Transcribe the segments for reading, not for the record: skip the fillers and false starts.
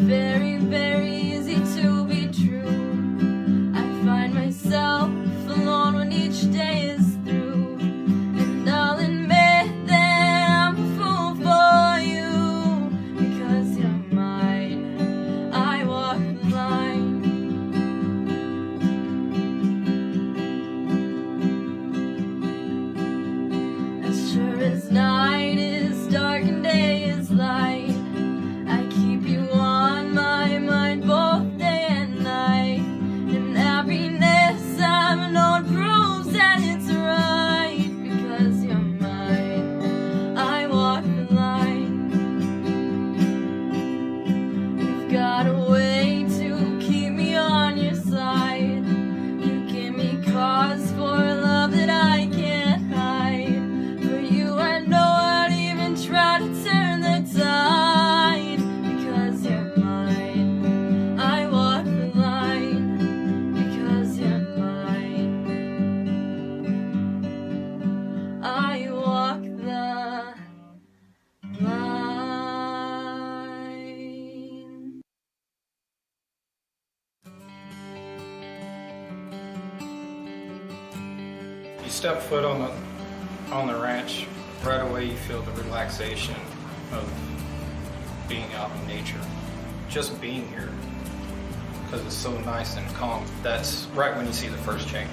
very, very easy to be true. I find myself alone when each day is through, and I'll admit that I'm a fool for you, because you're mine. I walk the line. As sure as night is dark and day is light, I keep you on my mind both day and night. And happiness I've known proves that it's right, because you're mine. I walk the line. You've got a way to keep me on your side. You give me cause for love that I can't hide. For you I know I'd even try to turn the tide, because you're mine. I walk the line, because you're mine. I walk the line. You step foot on the ranch, right away you feel the relaxation of being out in nature. Just being here, because it's so nice and calm. That's right when you see the first change.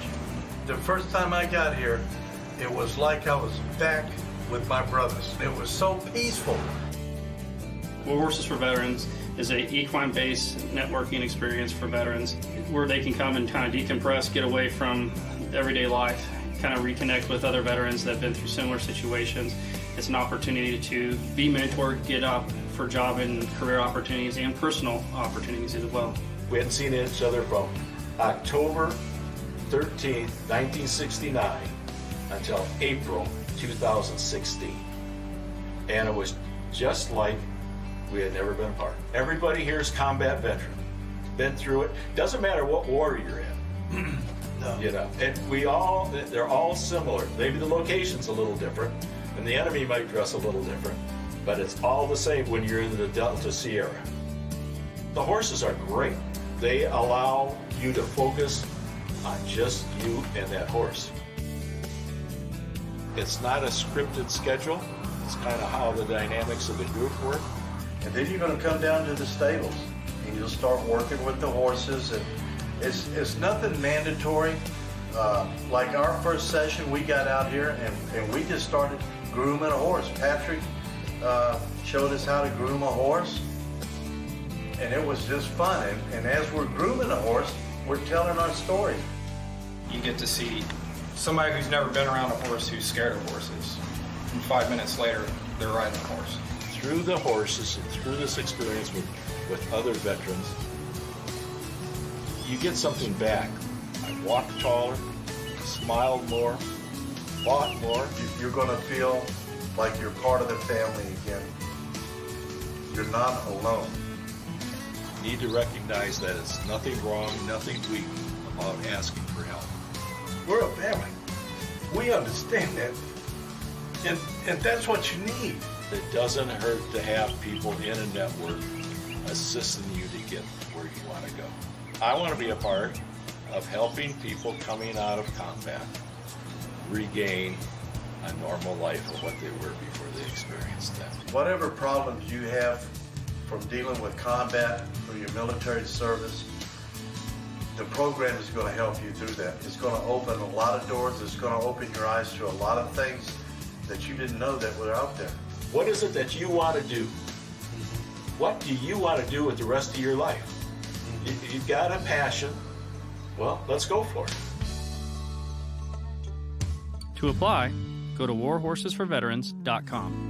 The first time I got here, it was like I was back with my brothers. It was so peaceful. War Horses for Veterans is a equine-based networking experience for veterans where they can come and kind of decompress, get away from everyday life, kind of reconnect with other veterans that have been through similar situations. It's an opportunity to be mentored, get up for job and career opportunities and personal opportunities as well. We hadn't seen each other from October 13th, 1969 until April 2016. And it was just like we had never been apart. Everybody here is combat veteran. Been through it. Doesn't matter what war you're in. No. You know, and they're all similar. Maybe the location's a little different, and the enemy might dress a little different, but it's all the same when you're in the Delta Sierra. The horses are great. They allow you to focus on just you and that horse. It's not a scripted schedule. It's kind of how the dynamics of the group work. And then you're going to come down to the stables, and you'll start working with the horses. And it's nothing mandatory. Like our first session, we got out here and we just started grooming a horse. Patrick showed us how to groom a horse, and it was just fun. And as we're grooming a horse, we're telling our story. You get to see somebody who's never been around a horse who's scared of horses. And 5 minutes later, they're riding a horse. Through the horses and through this experience with other veterans, you get something back. I walked taller, smiled more, fought more. You're going to feel like you're part of the family again. You're not alone. You need to recognize that it's nothing wrong, nothing weak about asking for help. We're a family. We understand that. And that's what you need. It doesn't hurt to have people in a network assisting you to get where you want to go. I want to be a part of helping people coming out of combat regain a normal life of what they were before they experienced that. Whatever problems you have from dealing with combat or your military service, the program is going to help you through that. It's going to open a lot of doors. It's going to open your eyes to a lot of things that you didn't know that were out there. What is it that you want to do? What do you want to do with the rest of your life? You've got a passion. Well, let's go for it. To apply, go to warhorsesforveterans.com.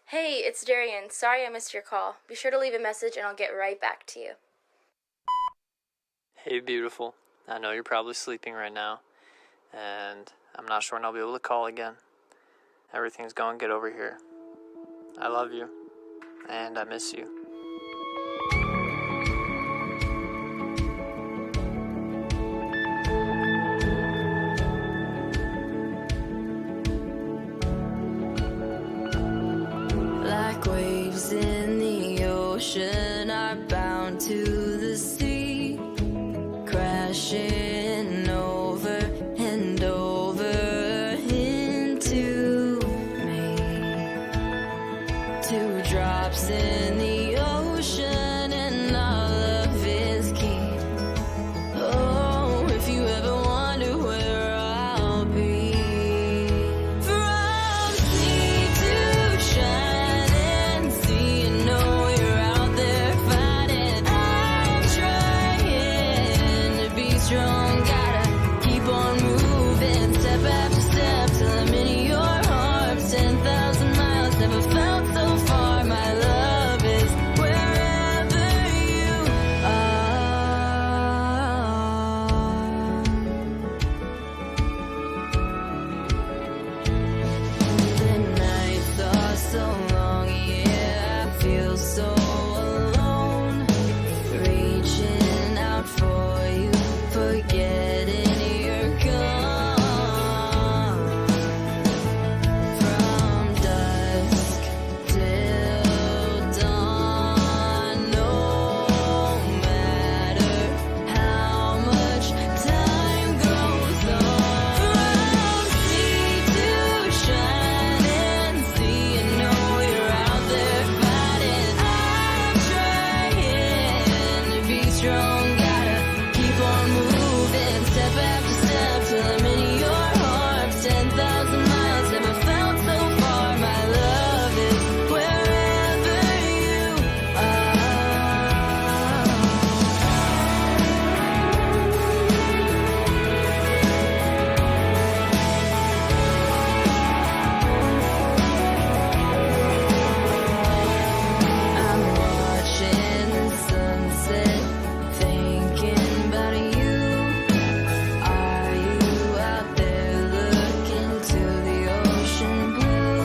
Hey, it's Dariann. Sorry I missed your call. Be sure to leave a message and I'll get right back to you. Hey, beautiful. I know you're probably sleeping right now, and I'm not sure when I'll be able to call again. Everything's going good over here. I love you, and I miss you. washing over and over into me. 2 drops in the ocean and our love is key. Oh, if you ever wonder where I'll be, from sea to shining sea, you know you're out there fighting. I'm trying to be strong, gotta keep on moving, step after step till I'm in your arms. 10,000 miles, never felt so far. My love is wherever you are. The nights are so long, yeah, I feel so alone. Reaching out for you, forgetting you're gone. From dusk till dawn, no matter how much time goes on. From sea to shining sea, you know you're out there fighting. I'm trying to be strong, gotta keep on moving, step after step till I'm in your arms. 10,000 miles, never felt so far. My love is wherever you are. I'm watching the sunset, thinking about you. Are you out there looking to the ocean blue?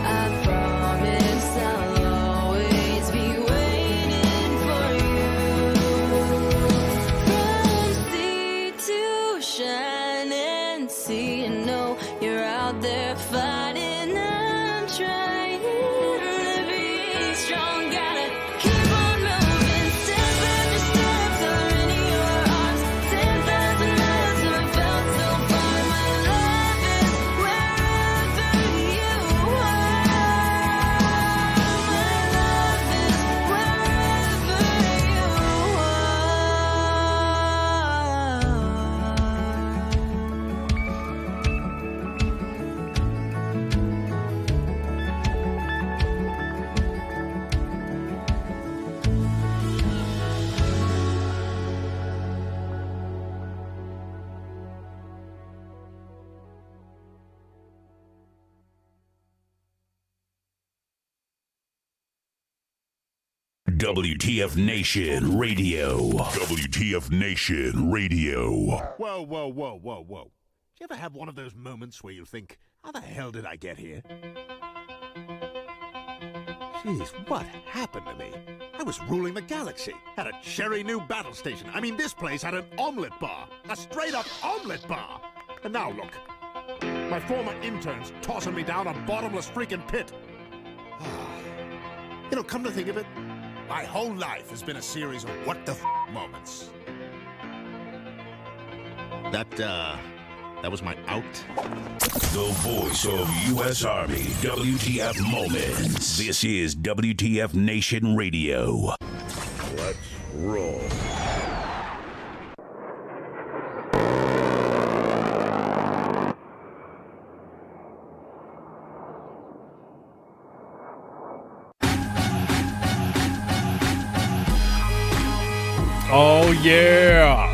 I promise I'll always be waiting for you. From sea to shining sea, you know you're out there fighting. I'm trying to be strong, gotta keep on moving, step after step till I'm in your arms. 10,000 miles, never felt so far. My love is wherever you are. My love is wherever you WTF Nation Radio. WTF Nation Radio. Whoa, whoa, whoa, whoa, whoa. Do you ever have one of those moments where you think, how the hell did I get here? Jeez, what happened to me? I was ruling the galaxy, had a cherry new battle station. I mean, this place had an omelet bar, a straight-up omelet bar. And now look, my former interns tossing me down a bottomless freaking pit. You know, come to think of it, my whole life has been a series of what the f*** moments. That was my out. The voice of U.S. Army. WTF Moments. This is WTF Nation Radio. Let's roll. Oh, yeah.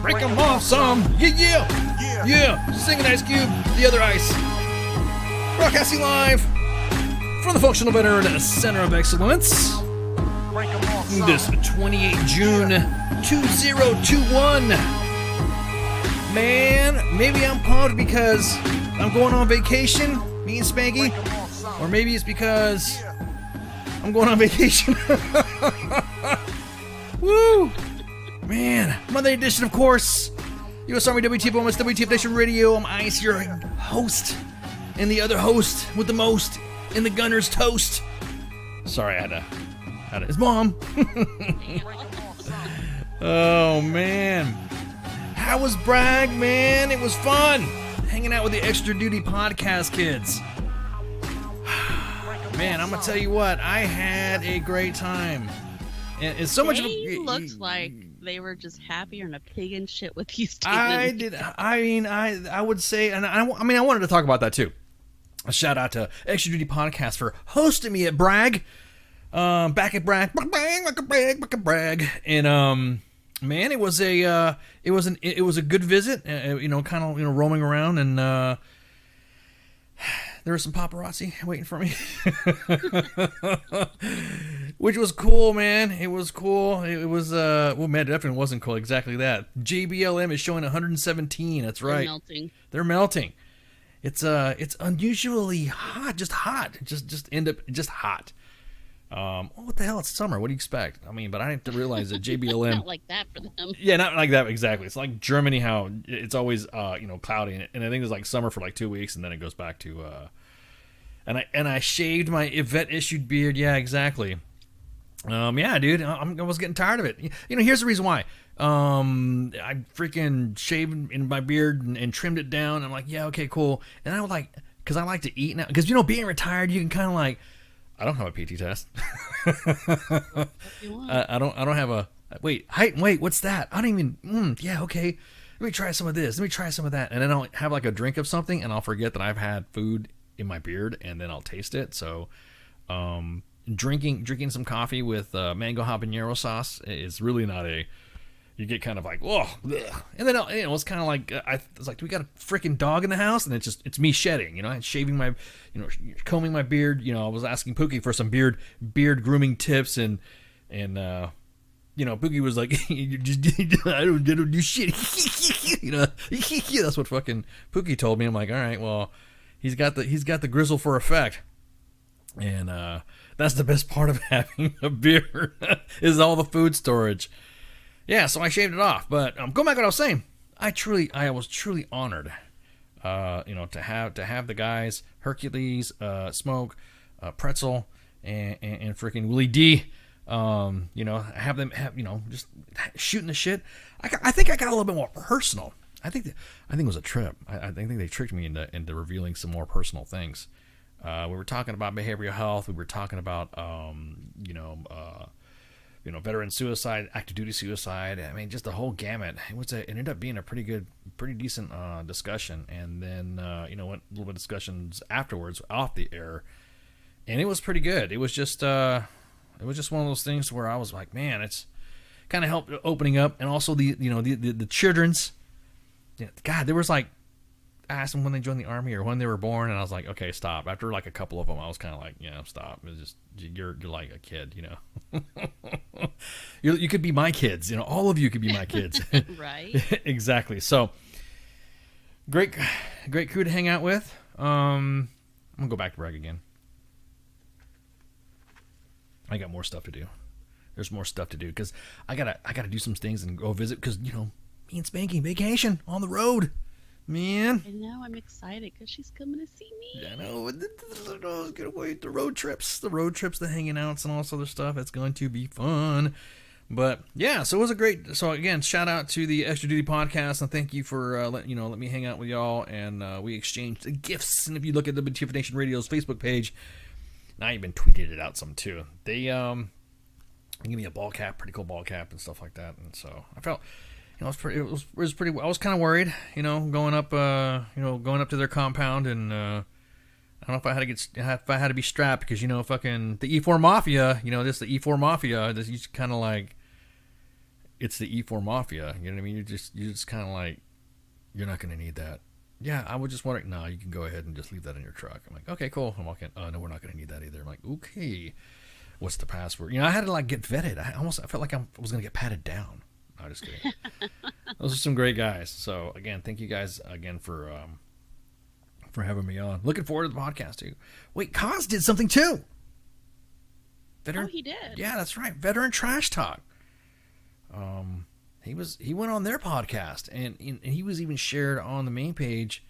Break 'em off some. Yeah. Singing Ice Cube, The Other Ice. Broadcasting live from the Functional Veteran Center of Excellence. This 28 June 2021. Man, maybe I'm pumped because I'm going on vacation, me and Spanky. Or maybe it's because I'm going on vacation. Woo! Man, Monday edition, of course. U.S. Army WTF Moments, WTF Nation Radio. I'm Ice, your host, and the other host with the most in the gunner's toast. Sorry, I had to His mom. Oh, man. How was Bragg, man? It was fun. Hanging out with the Extra Duty Podcast kids. Man, I'm going to tell you what. I had a great time. And it's so much of They looked like they were just happier than a pig in shit with you, Steven. I would say, and I wanted to talk about that too. A shout out to Extra Duty Podcast for hosting me at Bragg. Back at Bragg. And, man, it was a good visit. Kind of roaming around, and there was some paparazzi waiting for me, which was cool, man. It was cool. It was man, it definitely wasn't cool. Exactly that. JBLM is showing 117. That's right. They're melting. It's unusually hot. Just hot. Just hot. What the hell? It's summer. What do you expect? I mean, but I didn't realize that JBLM. Not like that for them. Yeah, not like that exactly. It's like Germany, how it's always cloudy, and I think it's like summer for like 2 weeks, and then it goes back to. And I shaved my vet issued beard. Yeah, exactly. Yeah, dude, I was getting tired of it. Here's the reason why. I freaking shaved in my beard and trimmed it down. I'm like, yeah, okay, cool. And I was like, because I like to eat now. Because being retired, you can kind of like. I don't have a PT test. I don't have a height and weight. What's that? I don't even. Yeah, okay. Let me try some of this. Let me try some of that, and then I'll have like a drink of something, and I'll forget that I've had food in my beard, and then I'll taste it. So, drinking some coffee with mango habanero sauce is really not a. You get kind of like, whoa, and then it's kind of like it's like, do we got a freaking dog in the house? And it's me shedding, and shaving my, combing my beard. I was asking Pookie for some beard grooming tips, and Pookie was like, I don't do shit. That's what fucking Pookie told me. I'm like, all right, well, he's got the grizzle for effect, and that's the best part of having a beard is all the food storage. Yeah, so I shaved it off. But going back to what I was saying, I was truly honored, to have the guys Hercules, Smoke, Pretzel, and freaking Willie D. Have them just shooting the shit. I think I got a little bit more personal. I think it was a trip. I think they tricked me into revealing some more personal things. We were talking about behavioral health. We were talking about veteran suicide, active duty suicide. I mean, just the whole gamut. It ended up being a pretty decent discussion. And then, went a little bit of discussions afterwards off the air, and it was pretty good. It was just one of those things where I was like, man, it's kind of helped opening up. And also the children's, God, there was like, I asked them when they joined the army or when they were born, and I was like, okay, stop. After like a couple of them, I was kind of like, stop. It's just you're like a kid, you could be my kids, all of you could be my kids. Right. Exactly. So great crew to hang out with. I'm gonna go back to Bragg again. I got more stuff to do. There's more stuff to do because I gotta do some things and go visit because me and Spanky vacation on the road. Man. I know, I'm excited because she's coming to see me. I know. I can't wait. The road trips, the hanging outs, and all this other stuff. It's going to be fun. But yeah, so it was a great. So again, shout out to the Extra Duty Podcast, and thank you for let me hang out with y'all, and we exchanged gifts. And if you look at the WTF Nation Radio's Facebook page, now I even tweeted it out some too. They give me a ball cap, pretty cool ball cap, and stuff like that. And so I felt. It was pretty. I was kind of worried, going up to their compound, and I don't know if I had to be strapped because fucking the E4 Mafia, the E4 Mafia. This you kind of like, it's the E4 Mafia. You know what I mean? You're just kind of like, you're not gonna need that. Yeah, I was just wondering. No, you can go ahead and just leave that in your truck. I'm like, okay, cool. I'm walking. Oh no, we're not gonna need that either. I'm like, okay, what's the password? I had to like get vetted. I felt like I was gonna get patted down. No, just kidding. Those are some great guys. So again, thank you guys again for having me on. Looking forward to the podcast too. Wait, Kaz did something too. Veteran, he did. Yeah, that's right. Veteran Trash Talk. He went on their podcast and he was even shared on the main page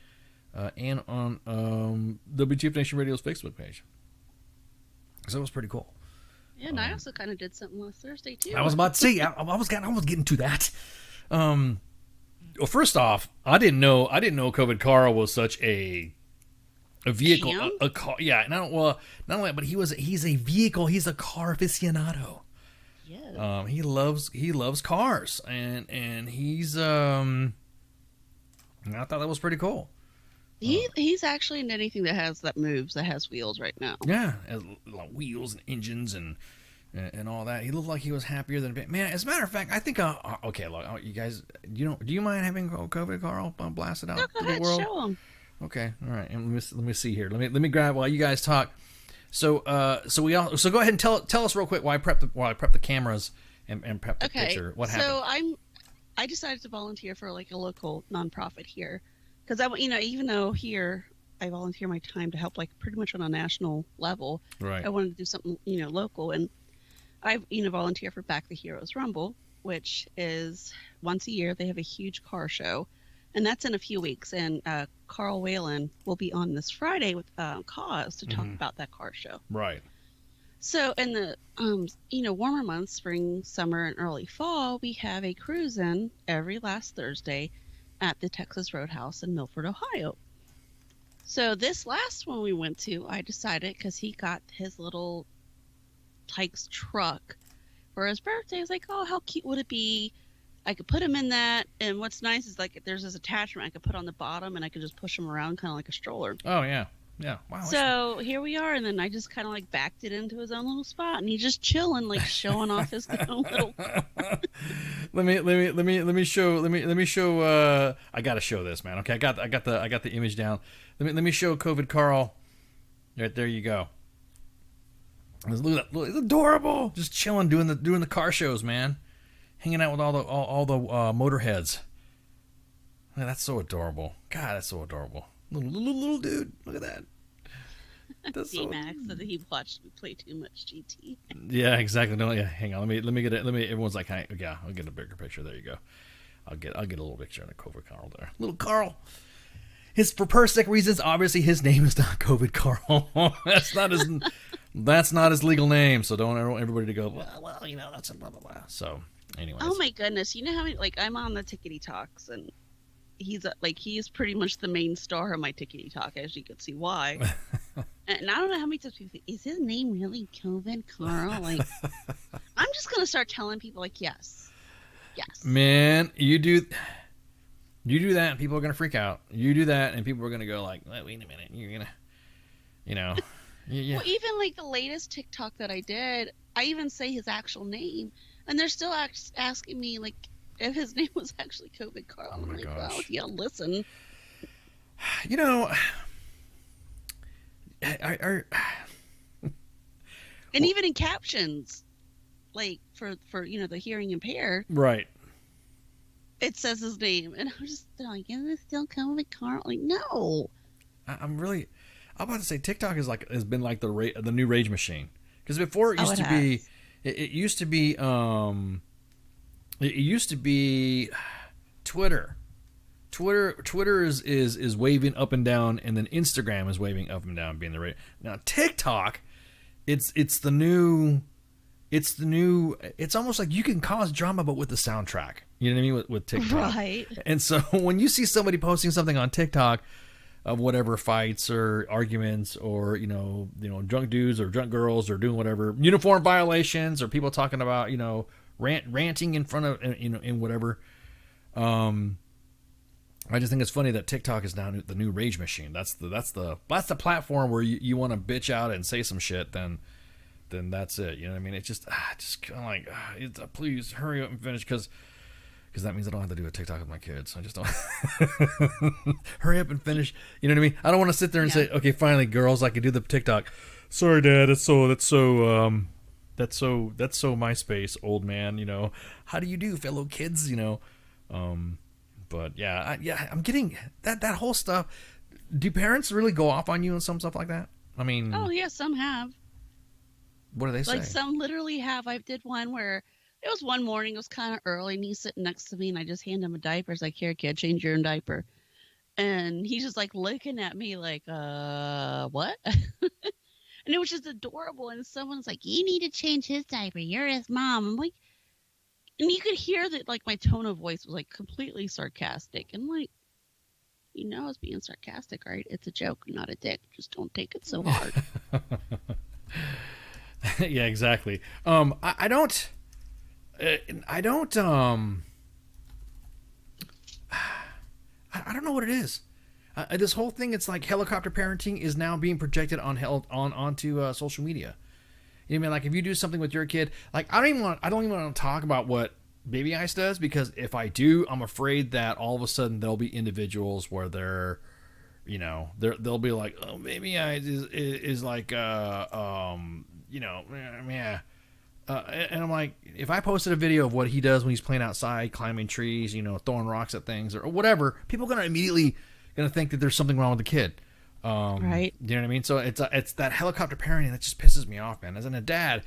and on WTF Nation Radio's Facebook page. So it was pretty cool. Yeah, and I also kind of did something last Thursday too. I was about to say, I was getting to that. Well, first off, I didn't know COVID Carl was such a vehicle, a car. Yeah, not only, but he's a vehicle. He's a car aficionado. Yeah. He loves cars, and he's I thought that was pretty cool. He's actually in anything that moves, that has wheels right now. Yeah, like wheels and engines and all that. He looked like he was happier than man. As a matter of fact, I think okay, look, you guys, do you mind having COVID, Carl, blasted out Go to ahead, the world? show him. Okay, all right. And let me see here. Let me grab while you guys talk. So so go ahead and tell us real quick why I prepped the cameras and prep the picture. What happened? So I decided to volunteer for like a local nonprofit here, because even though here I volunteer my time to help like pretty much on a national level, right. I wanted to do something local, and I volunteer for Back the Heroes Rumble, which is once a year. They have a huge car show, and that's in a few weeks. And Carl Whalen will be on this Friday with Cause to talk about that car show. Right. So in the warmer months, spring, summer, and early fall, we have a cruise-in every last Thursday at the Texas Roadhouse in Milford, Ohio. So this last one we went to, I decided, because he got his little Tykes truck for his birthday. I was like, oh, how cute would it be? I could put him in that, and what's nice is like there's this attachment I could put on the bottom, and I could just push him around kind of like a stroller. Oh yeah. Wow. So here we are, and then I just kind of like backed it into his own little spot, and he's just chilling, like showing off his own little. Let me show. I gotta show this, man. Okay, I got the image down. Let me show COVID Carl. Right there, you go. Look at that! Look, it's adorable. Just chilling, doing the car shows, man. Hanging out with all the motorheads. Man, that's so adorable. God, that's so adorable. Little dude. Look at that. That's D-Max said that he watched me play too much GT. Yeah, exactly. No, yeah. Hang on. Let me get it. Everyone's like, yeah. I'll get a bigger picture. There you go. I'll get a little picture of the COVID Carl there. Little Carl. For persec reasons, obviously his name is not COVID Carl. That's not his legal name. So don't everybody to go. Well, that's a blah blah blah. So anyway. Oh my goodness! You know how I'm on the Tickety Talks, and he's pretty much the main star of my Tickety Talk, as you can see why. And I don't know how many times people think, is his name really COVID Carl? Like, I'm just gonna start telling people like, yes. Man, you do that, and people are gonna freak out. You do that, and people are gonna go like, wait a minute, you're gonna, yeah. Well, even like the latest TikTok that I did, I even say his actual name, and they're still asking me like if his name was actually COVID Carl. Oh my gosh. Well, yeah, listen. And even in captions, like for the hearing impaired, right? It says his name, and I'm just like, is it still COVID Carl? Like, no. I'm about to say TikTok has been like the new rage machine, because before it used to be Twitter. Twitter is waving up and down, and then Instagram is waving up and down, being the rage. Now TikTok, it's almost like you can cause drama, but with the soundtrack. You know what I mean, with TikTok. Right. And so when you see somebody posting something on TikTok of whatever fights or arguments, or drunk dudes or drunk girls or doing whatever, uniform violations, or people talking about ranting in front of in whatever, I just think it's funny that TikTok is now the new rage machine. That's the platform where you want to bitch out and say some shit, then that's it. You know what I mean? It's just kind of like, please hurry up and finish, because that means I don't have to do a TikTok with my kids. I just don't. Hurry up and finish. You know what I mean? I don't want to sit there and say, okay, finally, girls, I can do the TikTok. Sorry, Dad. That's so MySpace, old man. How do you do, fellow kids? But yeah, I'm getting that whole stuff. Do parents really go off on you and some stuff like that? I mean, oh yeah, some have. What do they say? Like some literally have. I did one where it was one morning. It was kind of early, and he's sitting next to me, and I just hand him a diaper. It's like, here, kid, change your own diaper. And he's just like looking at me like, what? And it was just adorable. And someone's like, you need to change his diaper. You're his mom. I'm like, and you could hear that, like, my tone of voice was, like, completely sarcastic. And, like, I was being sarcastic, right? It's a joke, not a dick. Just don't take it so hard. Yeah, exactly. I don't know what it is. This whole thing, it's like helicopter parenting is now being projected onto social media. You know what I mean? Like, if you do something with your kid, like, I don't even want to talk about what Baby Ice does, because if I do, I'm afraid that all of a sudden there'll be individuals where they'll be like, oh, Baby Ice is like, and I'm like, if I posted a video of what he does when he's playing outside, climbing trees, throwing rocks at things or whatever, people are gonna immediately think that there's something wrong with the kid. Right. You know what I mean? So it's that helicopter parenting that just pisses me off, man. As a dad,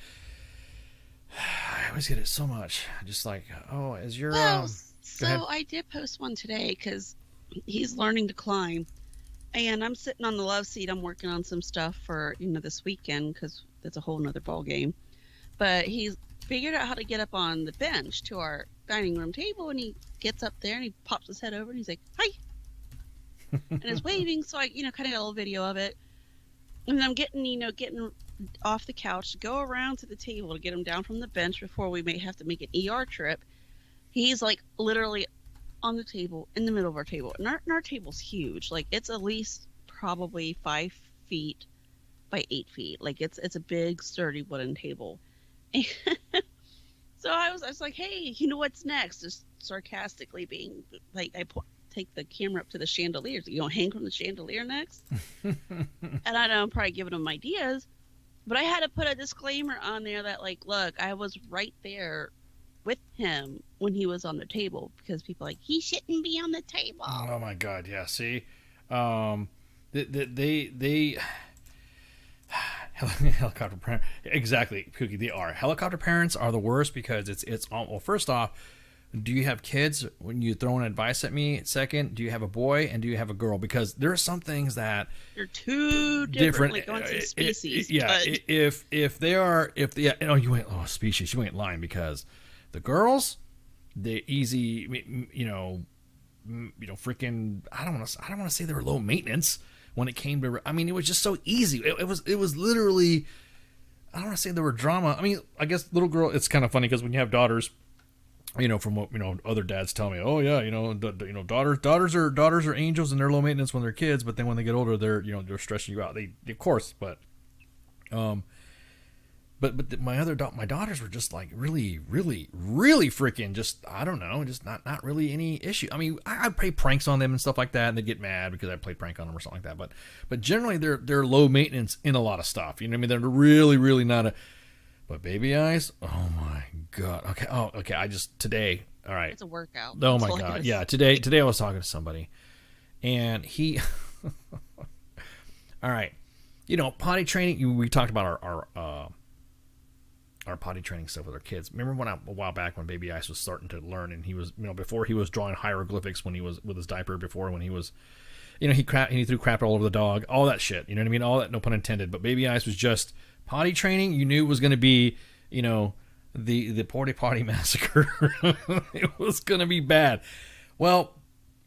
I always get it so much. Just like, oh, as your so I did post one today because he's learning to climb, and I'm sitting on the love seat. I'm working on some stuff for this weekend because that's a whole nother ball game. But he's figured out how to get up on the bench to our dining room table, and he gets up there and he pops his head over and he's like, hi. And is waving, so I, kind of got a little video of it. And I'm getting off the couch to go around to the table to get him down from the bench before we may have to make an ER trip. He's like literally on the table, in the middle of our table. And our table's huge. Like, it's at least probably 5 feet by 8 feet. Like, it's a big, sturdy wooden table. And so I was like, hey, what's next? Just sarcastically being like, take the camera up to the chandeliers. You don't hang from the chandelier next? And I know I'm probably giving him ideas, but I had to put a disclaimer on there that, like, look, I was right there with him when he was on the table, because people are like, he shouldn't be on the table. Oh my God. Yeah. See, they helicopter parent, exactly, Cookie. They are. Helicopter parents are the worst because it's well, first off, do you have kids when you throw an advice at me? Second, do you have a boy and do you have a girl? Because there are some things that they're two different like going to species. Yeah, but... if you ain't species, you ain't lying, because the girls, they easy, freaking. I don't want to say they were low maintenance when it came to. I mean, it was just so easy. It was literally. I don't want to say there were drama. I mean, I guess little girl. It's kind of funny because when you have daughters. From what other dads tell me, oh yeah, daughters are angels and they're low maintenance when they're kids, but then when they get older, they're stressing you out. They of course, but my daughters were just like really freaking just, I don't know, just not really any issue. I mean, I play pranks on them and stuff like that, and they get mad because I played prank on them or something like that. But generally they're low maintenance in a lot of stuff. You know what I mean? They're really not a. But Baby Eyes, oh my God. Okay. Oh, okay. Today. All right. It's a workout. Oh my God. Yeah. Today I was talking to somebody, and he. All right. Potty training. We talked about our potty training stuff with our kids. Remember a while back when Baby Ice was starting to learn, and he was, before he was drawing hieroglyphics when he was with his diaper, before when he was, he threw crap all over the dog, all that shit. You know what I mean? All that, no pun intended. But Baby Ice was just. Potty training, you knew it was going to be, the potty massacre. It was going to be bad. Well,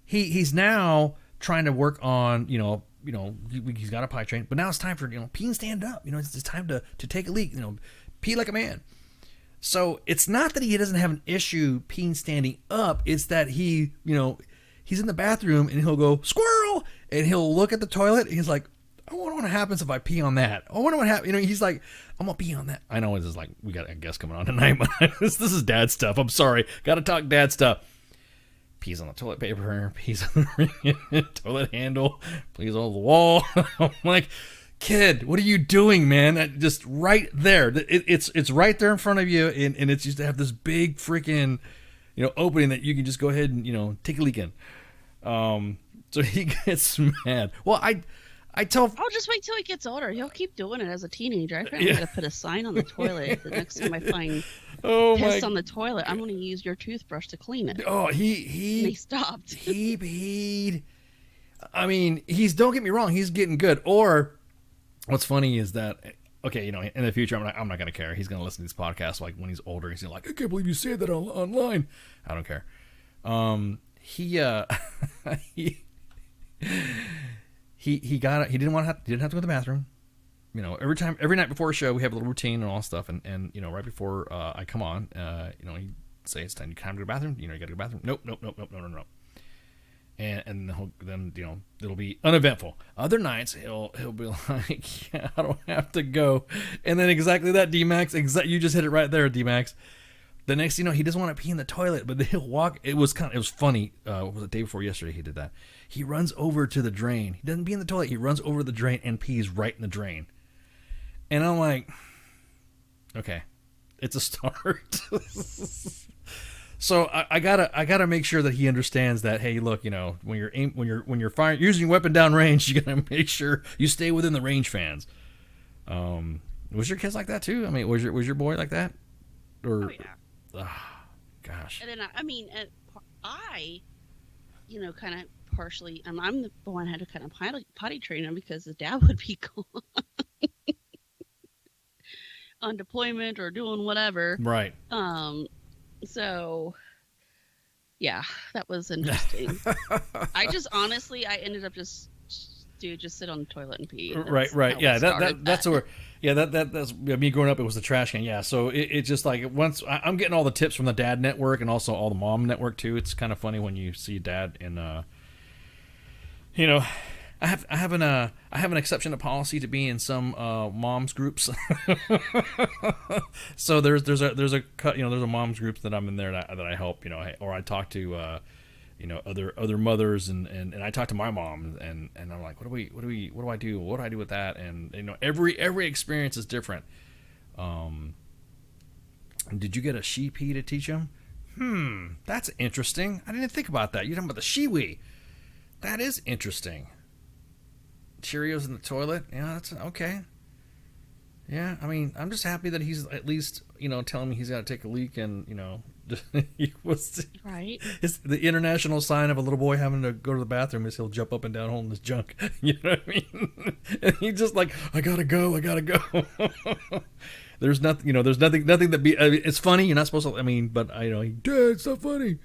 he's now trying to work on, he's got a potty train, but now it's time for, pee and stand up. It's time to take a leak, pee like a man. So it's not that he doesn't have an issue peeing standing up. It's that he's in the bathroom and he'll go, squirrel, and he'll look at the toilet and he's like, I wonder what happens if I pee on that. I wonder what happens. He's like, I'm going to pee on that. I know this is like, we got a guest coming on tonight, but this is dad stuff. I'm sorry. Got to talk dad stuff. Pees on the toilet paper. Pees on the toilet handle. Pees on the wall. I'm like, kid, what are you doing, man? Just right there. It's right there in front of you. And it's just to have this big freaking, opening that you can just go ahead and, take a leak in. So he gets mad. Well, I'll just wait till he gets older. He'll keep doing it as a teenager. I think I'm going to put a sign on the toilet. The next time I find piss on the toilet, I'm going to use your toothbrush to clean it. Oh, he stopped. He peed. I mean, don't get me wrong, he's getting good. Or what's funny is that okay, in the future, I'm not gonna care. He's gonna listen to these podcasts like when he's older. He's like, I can't believe you said that online. I don't care. He didn't have to go to the bathroom. Every night before a show, we have a little routine and all that stuff. And right before I come on, he say it's time to go to the bathroom. You got to go to the bathroom. Nope. No. And then it'll be uneventful. Other nights he'll be like, yeah, I don't have to go. And then exactly that, D-Max. You just hit it right there, D-Max. The next, he doesn't want to pee in the toilet, but he'll walk. It was funny. Was the day before yesterday he did that. He runs over to the drain. He doesn't pee in the toilet. He runs over the drain and pees right in the drain. And I'm like, okay, it's a start. So I gotta make sure that he understands that. Hey, look, when you're firing, using your weapon down range, you gotta make sure you stay within the range fans. Was your kids like that too? I mean, was your boy like that? Or, oh yeah. Gosh. And then I kind of partially, I'm the one who had to kind of potty train him because his dad would be gone on deployment or doing whatever. Right. So, yeah, that was interesting. I ended up just sit on the toilet and pee. Right. Yeah, that's where. Yeah, that's me growing up. It was the trash can. Yeah, so it just like once I'm getting all the tips from the Dad Network and also all the Mom Network too. It's kind of funny when you see Dad in, I have an exception to policy to be in some moms groups. So there's a moms group that I'm in there that I help, or I talk to other mothers and I talk to my mom and I'm like, what do I do? What do I do with that? And every experience is different. Did you get a she-pee to teach them? That's interesting. I didn't think about that. You're talking about the she-wee. That is interesting. Cheerios in the toilet. Yeah, that's okay. Yeah, I mean, I'm just happy that he's at least, telling me he's got to take a leak and, he was right. The international sign of a little boy having to go to the bathroom is he'll jump up and down holding his junk. You know what I mean? And he's just like, I gotta go. There's nothing, there's nothing that it's funny. You're not supposed to, but Dad, it's not funny.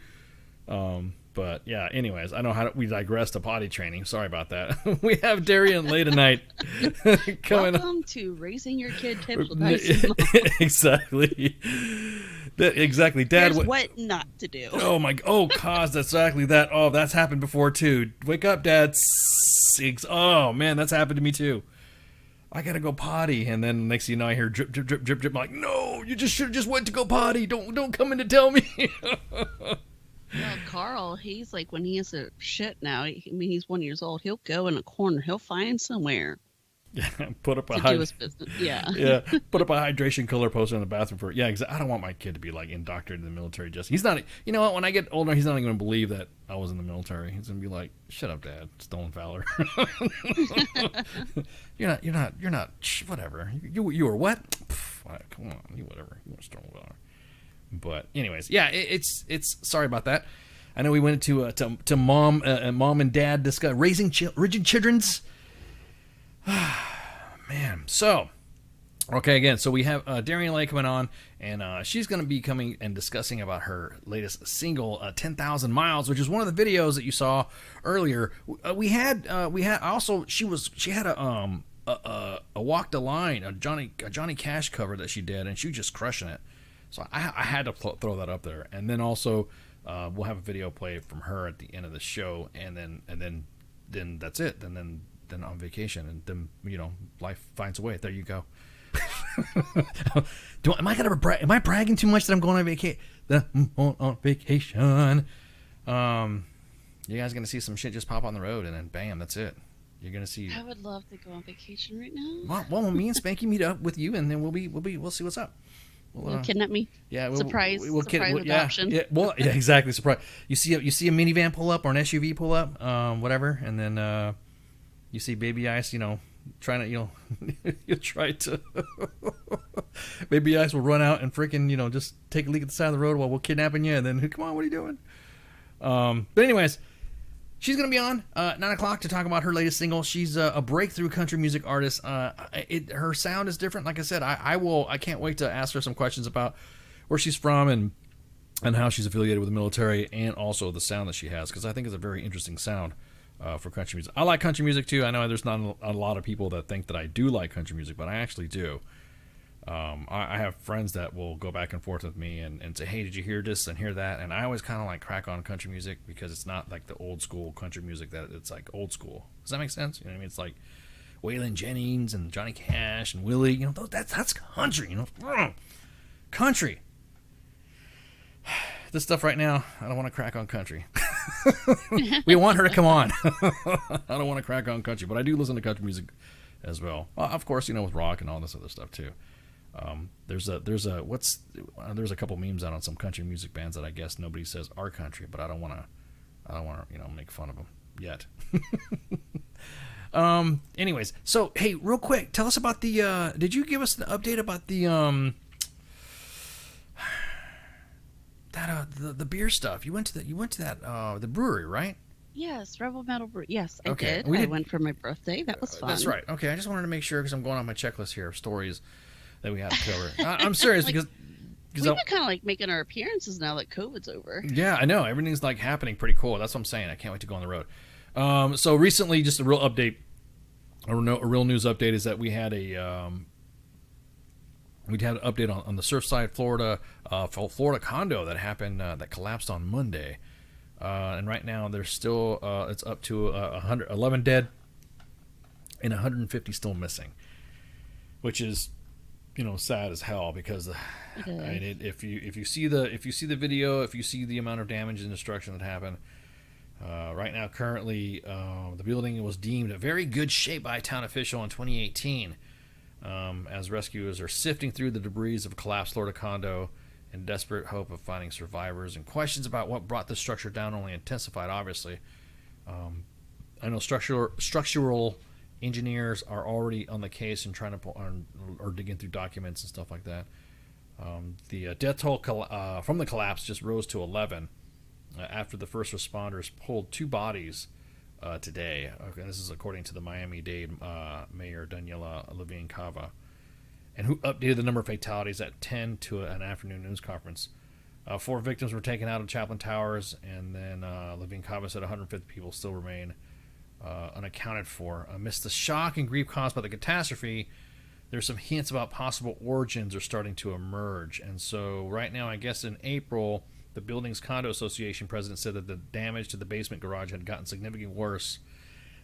But yeah, anyways, I know we digress to potty training. Sorry about that. We have Dariann Leigh tonight. Welcome to Raising Your Kid Tips with Nice Mom. Exactly. Exactly. Dad, what not to do. Cause exactly that. Oh, that's happened before too. Wake up, Dad. Oh man, that's happened to me too. I gotta go potty, and then next thing you know, I hear drip, drip, drip, drip, drip. I'm like, no, you should have just went to go potty. Don't come in to tell me. Well, Carl, he's like, when he has a shit now, he's 1 year old, he'll go in a corner. He'll find somewhere. Yeah, put up do his business. Yeah. Yeah, put up a hydration color poster in the bathroom for, I don't want my kid to be like indoctrinated in the military. He's not, what, when I get older, he's not even going to believe that I was in the military. He's going to be like, shut up, Dad, stolen valor. You're not, whatever. You were what? Come on, whatever. You were stolen valor. But anyways, yeah, it's sorry about that. I know we went to mom and dad discuss raising children's. Man, so okay, again, so we have Dariann Leigh coming on, and she's going to be coming and discussing about her latest single, 10,000 Miles, which is one of the videos that you saw earlier. We had she had a Walk the Line, a Johnny Cash cover that she did, and she was just crushing it. So I had to throw that up there, and then also we'll have a video play from her at the end of the show, and then that's it. And then on vacation, and then life finds a way. There you go. Am I bragging too much that I'm going on vacation? On vacation. You guys gonna see some shit just pop on the road, and then bam, that's it. You're gonna see. I would love to go on vacation right now. Well, me and Spanky meet up with you, and then we'll see what's up. You'll kidnap me. Yeah, surprise adoption. Yeah, exactly. Surprise. You see a minivan pull up or an SUV pull up, whatever, and then you see Baby Ice, trying to, you'll try to. Baby Ice will run out and freaking, just take a leak at the side of the road while we're kidnapping you, and then come on, what are you doing? But anyways, She's going to be on 9 o'clock to talk about her latest single. She's a breakthrough country music artist. Her sound is different. Like I said, I can't wait to ask her some questions about where she's from and how she's affiliated with the military, and also the sound that she has, because I think it's a very interesting sound for country music. I like country music too. I know there's not a lot of people that think that I do like country music, but I actually do. I have friends that will go back and forth with me and say, hey, did you hear this and hear that? And I always kind of like crack on country music because it's not like the old school country music that it's like old school. Does that make sense? You know what I mean? It's like Waylon Jennings and Johnny Cash and Willie. You know, that's country. You know, country. This stuff right now, I don't want to crack on country. We want her to come on. I don't want to crack on country, but I do listen to country music as well. Of course, you know, with rock and all this other stuff too. There's a couple memes out on some country music bands that I guess nobody says are country, but I don't want to make fun of them yet. Anyways, so hey, real quick, tell us about the did you give us an update about the the beer stuff? You went to that the brewery, right? Yes, Rebel Metal Brew. Yes, I Okay, did. I went for my birthday. That was fun. That's right. Okay, I just wanted to make sure because I'm going on my checklist here of stories that we have to cover. I'm serious because we've been kind of like making our appearances now that COVID's over. Yeah, I know. Everything's like happening pretty cool. That's what I'm saying. I can't wait to go on the road. So recently, just a real update, a real news update is that we had an update on the Surfside, Florida condo that happened that collapsed on Monday. And right now there's still it's up to 111 dead and 150 still missing, which is, you know, sad as hell because I mean, if you see the video, if you see the amount of damage and destruction that happened, right now currently the building was deemed a very good shape by a town official in 2018, as rescuers are sifting through the debris of a collapsed Florida condo in desperate hope of finding survivors, and questions about what brought the structure down only intensified, obviously. I know structural engineers are already on the case and trying to or digging through documents and stuff like that. The death toll from the collapse just rose to 11 after the first responders pulled 2 bodies today. Okay, this is according to the Miami-Dade Mayor Daniela Levine Cava, and who updated the number of fatalities at 10 to an afternoon news conference. 4 victims were taken out of Chaplin Towers, and then Levine Cava said 150 people still remain unaccounted for. Amidst the shock and grief caused by the catastrophe, there's some hints about possible origins are starting to emerge. And so right now, I guess in April, the building's condo association president said that the damage to the basement garage had gotten significantly worse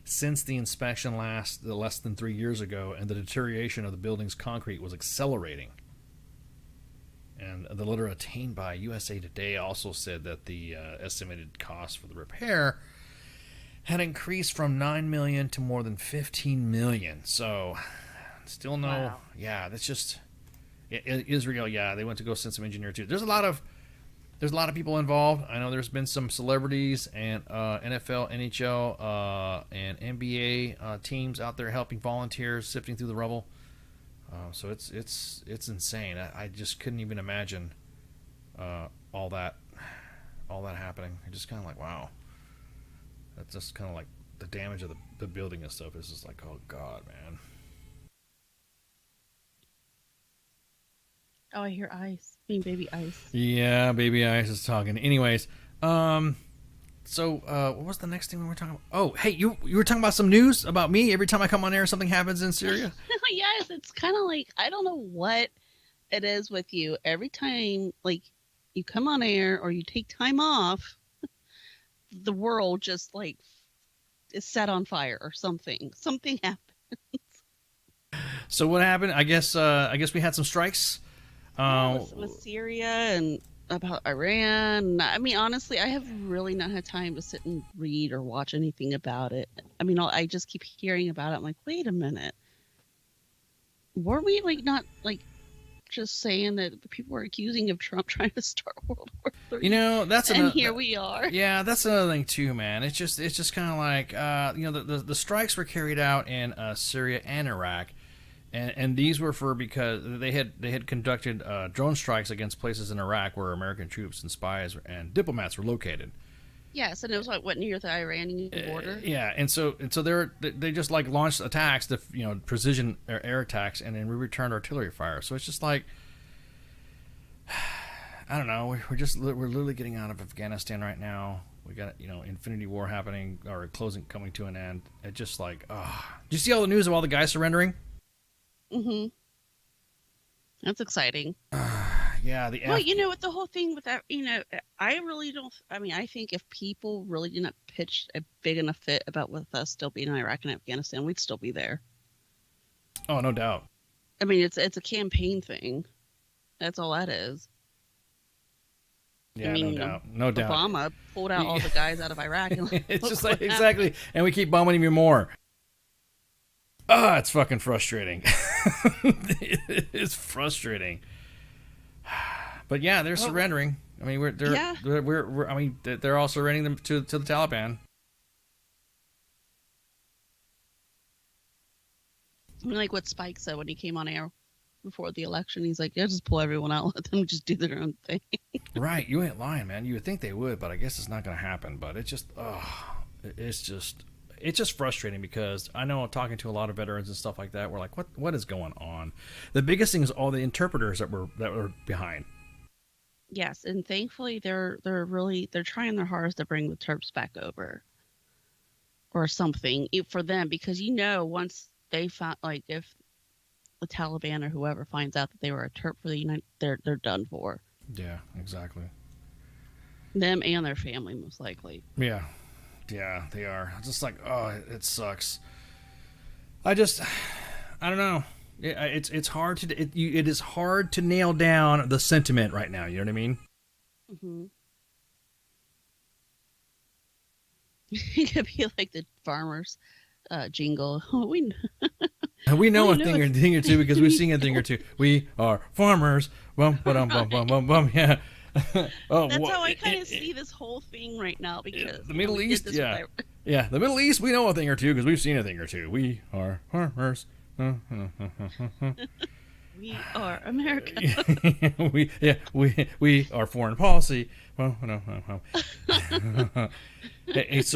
since the inspection less than 3 years ago, and the deterioration of the building's concrete was accelerating. And the letter obtained by USA Today also said that the estimated cost for the repair had increased from $9 million to more than $15 million. So, still no. Wow. Yeah, that's just Israel. Yeah, they went to go send some engineers too. There's a lot of people involved. I know there's been some celebrities and NFL, NHL, and NBA teams out there helping volunteers sifting through the rubble. So it's insane. I just couldn't even imagine all that happening. It's just kind of like, wow. That's just kind of like the damage of the building and stuff is just like, oh God, man. Oh, I hear Ice. I mean, Baby Ice. Yeah, Baby Ice is talking. Anyways, so what was the next thing we were talking about? Oh, hey, you were talking about some news about me. Every time I come on air, something happens in Syria. Yes, it's kind of like, I don't know what it is with you. Every time, like, you come on air or you take time off, the world just like is set on fire or something. Something happens. So what happened? I guess we had some strikes. With Syria and about Iran. I mean, honestly, I have really not had time to sit and read or watch anything about it. I mean, I just keep hearing about it. I'm like, wait a minute. Were we like not like just saying that people were accusing of Trump trying to start World War III? You know, that's and here we are. Yeah, that's another thing too, man. It's just kind of like you know, the strikes were carried out in Syria and Iraq. And these were because they had conducted drone strikes against places in Iraq where American troops and spies and diplomats were located. Yes, and it was like what near the Iranian border. Yeah, and so they just like launched attacks, precision air attacks, and then we returned artillery fire. So it's just like, I don't know. We're literally getting out of Afghanistan right now. We got Infinity War happening or coming to an end. It just like, do you see all the news of all the guys surrendering? Mm-hmm. That's exciting. Yeah. With the whole thing with that, I really don't. I mean, I think if people really did not pitch a big enough fit about with us still being in Iraq and Afghanistan, we'd still be there. Oh, no doubt. I mean, it's a campaign thing. That's all that is. Yeah, no doubt. Obama pulled out all the guys out of Iraq. And it's just like, exactly. And we keep bombing him more. It's fucking frustrating. It's frustrating. But yeah, they're surrendering. I mean, they're all surrendering them to the Taliban. I mean, like what Spike said when he came on air before the election. He's like, yeah, just pull everyone out, let them just do their own thing. Right, you ain't lying, man. You would think they would, but I guess it's not going to happen. But it's just frustrating because I know I'm talking to a lot of veterans and stuff like that. We're like, what is going on? The biggest thing is all the interpreters that were behind. Yes, and thankfully they're trying their hardest to bring the Terps back over or something for them, because once they found, like, if the Taliban or whoever finds out that they were a Terp for the United, they're done for. Yeah, exactly. Them and their family, most likely. Yeah, they are. It's just like, it sucks. I don't know. It's hard to it is hard to nail down the sentiment right now. You know what I mean? Mm-hmm. It could be like the farmers jingle. We know a thing or two because we've seen a thing or two. We are farmers. Bum, ba-dum, bum, bum, bum, bum. Yeah. That's how I kind of see this whole thing right now, because the Middle East. Yeah. Yeah, the Middle East. We know a thing or two because we've seen a thing or two. We are farmers. We are America. we are foreign policy. Well, no. It's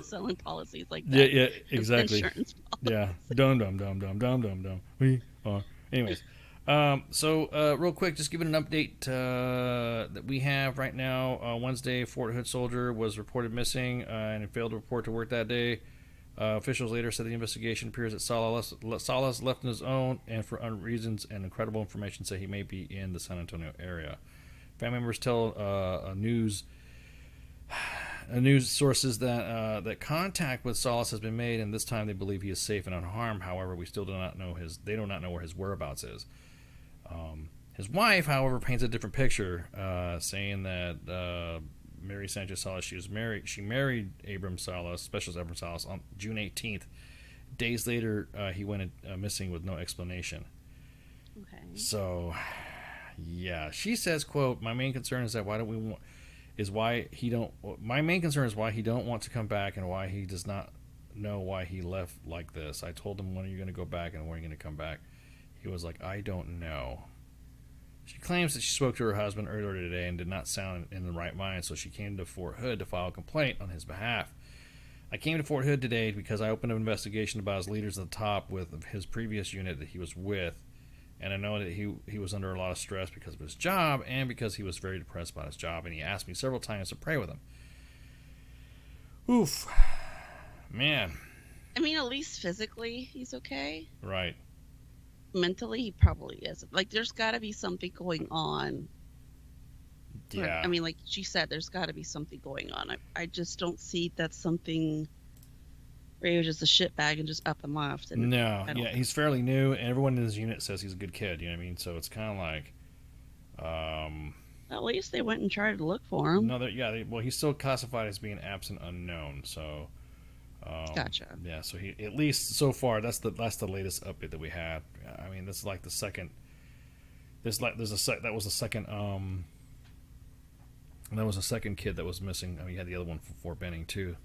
selling policies like that. Yeah, exactly. Insurance policies. Yeah, dum. We are. Anyways, so real quick, just giving an update that we have right now. Wednesday, Fort Hood soldier was reported missing and failed to report to work that day. Officials later said the investigation appears that Salas left on his own and for reasons and incredible information say he may be in the San Antonio area. Family members tell news sources that contact with Salas has been made, and this time they believe he is safe and unharmed. However, we still do not know where his whereabouts is. His wife, however, paints a different picture, saying that Mary Sanchez Salas, she married Abram Salas, Specialist Abram Salas, on June 18th. Days later, he went missing with no explanation. Okay. So, yeah, she says, "quote My main concern is that my main concern is why he don't want to come back and why he does not know why he left like this. I told him, when are you going to go back and when are you going to come back? He was like, I don't know." She claims that she spoke to her husband earlier today and did not sound in the right mind, so she came to Fort Hood to file a complaint on his behalf. I came to Fort Hood today because I opened an investigation about his leaders at the top with his previous unit that he was with, and I know that he was under a lot of stress because of his job and because he was very depressed about his job, and he asked me several times to pray with him. Oof. Man. I mean, at least physically, he's okay. Right. Mentally, he probably isn't. Like, there's got to be something going on. Yeah. I mean, like she said, there's got to be something going on. I just don't see that's something where he was just a shitbag and just up and left. And no, yeah, he's fairly new, and everyone in his unit says he's a good kid. You know what I mean? So it's kind of like, at least they went and tried to look for him. No, well, he's still classified as being absent unknown. So. Gotcha. Yeah, so he, at least so far, that's the latest update that we had. I mean, this is like the second. That was a second kid that was missing. I mean, you had the other one from Fort Benning too,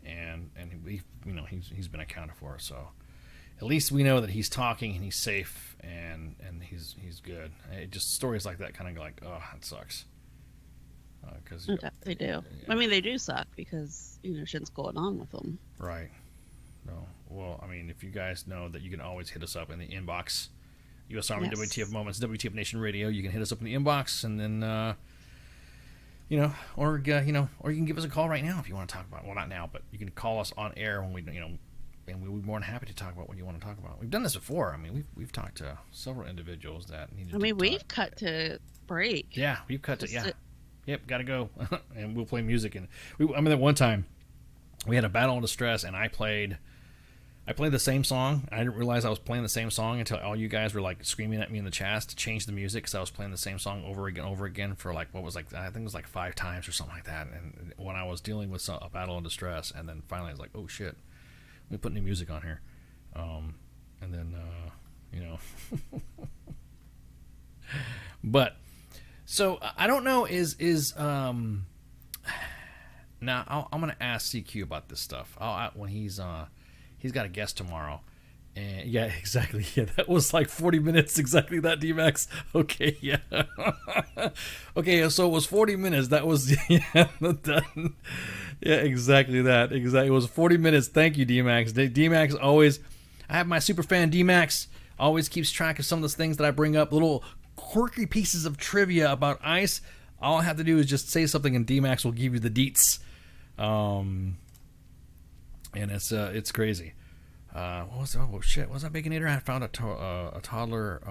and he's been accounted for. So at least we know that he's talking and he's safe and he's good. It just stories like that kind of like, oh, that sucks. because they do. I mean, they do suck because shit's going on with them. Right. No. Well, I mean, if you guys know that you can always hit us up in the inbox, U.S. Army WTF Moments, WTF Nation Radio. You can hit us up in the inbox, and then or you can give us a call right now if you want to talk about. Well, not now, but you can call us on air when we and we'll be more than happy to talk about what you want to talk about. We've done this before. I mean, we've talked to several individuals that needed. We've cut to break. Yeah, we've cut to Yep, gotta go, and we'll play music. And I mean, that one time we had a battle of distress, and I played the same song. I didn't realize I was playing the same song until all you guys were like screaming at me in the chat to change the music because I was playing the same song over again for like what was like I think it was like 5 times or something like that. And when I was dealing with a battle of distress, and then finally I was like, oh shit. We put new music on here, and then but so I don't know is now I'm gonna ask CQ about this stuff. When he's got a guest tomorrow, and yeah, exactly, yeah, that was like 40 minutes exactly that D-Max. Okay, yeah, okay, so it was 40 minutes. That was done. Yeah, exactly that. Exactly. It was 40 minutes. Thank you, D-Max. D-Max always, I have my super fan D-Max, always keeps track of some of those things that I bring up, little quirky pieces of trivia about ice. All I have to do is just say something and D-Max will give you the deets. And it's crazy. What was that Baconator? I found a toddler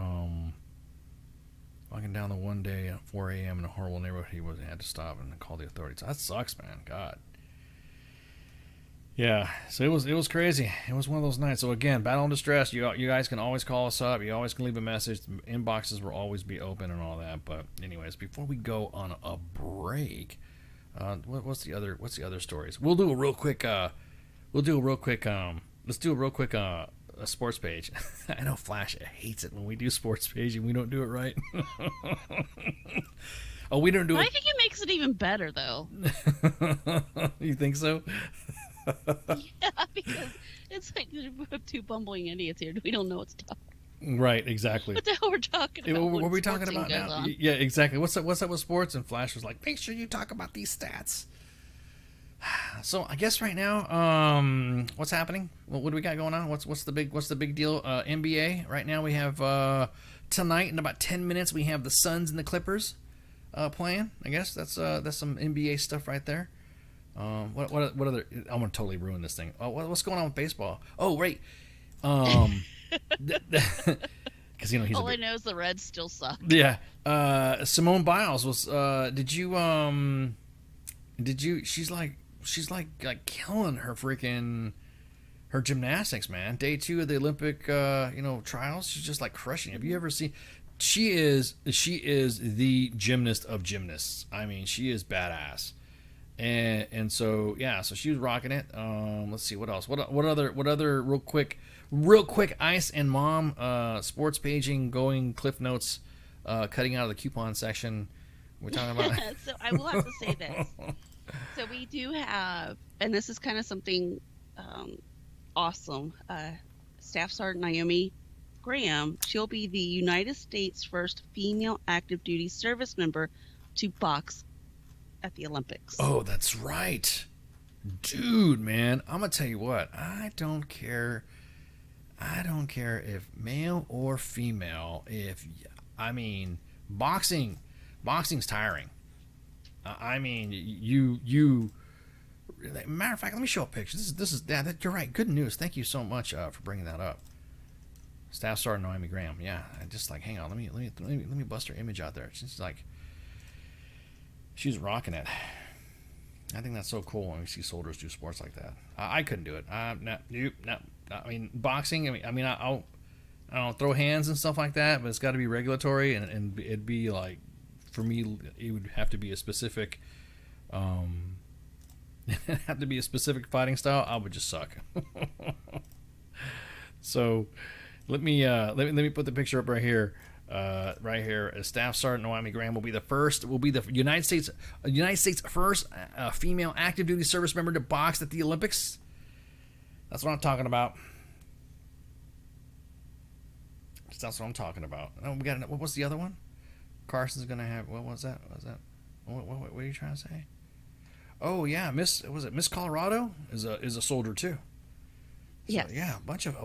walking down the one day at 4 a.m. in a horrible neighborhood. He had to stop and call the authorities. That sucks, man. God. Yeah, so it was crazy. It was one of those nights. So again, battle and distress. You guys can always call us up. You always can leave a message. The inboxes will always be open and all that. But anyways, before we go on a break, what's the other stories? We'll do a real quick. Let's do a real quick a sports page. I know Flash hates it when we do sports page and we don't do it right. Oh, we don't do it. I think it makes it even better, though. You think so? Yeah, because it's like we're 2 bumbling idiots here. We don't know what's talking. Right, exactly. What the hell we're talking about? What are we talking about now? On. Yeah, exactly. What's up with sports? And Flash was like, make sure you talk about these stats. So I guess right now, what's happening? What do we got going on? What's the big deal? NBA right now we have tonight in about 10 minutes we have the Suns and the Clippers playing. I guess that's some NBA stuff right there. What other? I'm gonna totally ruin this thing. What's going on with baseball? Oh, right. Because he's all I know is the Reds still suck. Yeah. Simone Biles was. She's like killing her freaking her gymnastics, man. Day 2 of the Olympic trials. She's just like crushing. Have you ever seen? She is the gymnast of gymnasts. I mean, she is badass. And so yeah, so she was rocking it. Let's see what else. What other real quick Ice and Mom sports paging going cliff notes, cutting out of the coupon section. We're talking about. So I will have to say this. So we do have, and this is kind of something awesome. Staff Sergeant Naomi Graham. She'll be the United States' first female active duty service member to box at the Olympics. Oh, that's right. Dude, man, I'm going to tell you what. I don't care if male or female. Boxing's tiring. I mean, matter of fact, let me show a picture. This is you're right. Good news. Thank you so much for bringing that up. Staff Sergeant Naomi Graham. Yeah, I just like, hang on. Let me bust her image out there. She's rocking it. I think that's so cool when we see soldiers do sports like that. I couldn't do it. Nope. I mean, boxing. I don't throw hands and stuff like that, but it's got to be regulatory, and it'd be like, for me, it would have to be a specific, fighting style. I would just suck. So, let me put the picture up right here. Right here, Staff Sergeant Naomi Graham will be the United States first female active duty service member to box at the Olympics. That's what I'm talking about. That's what I'm talking about. Oh, we got. What's the other one? Carson's gonna have. What was that? What are you trying to say? Oh yeah, Miss Colorado is a soldier too. So, Yes. yeah, a bunch of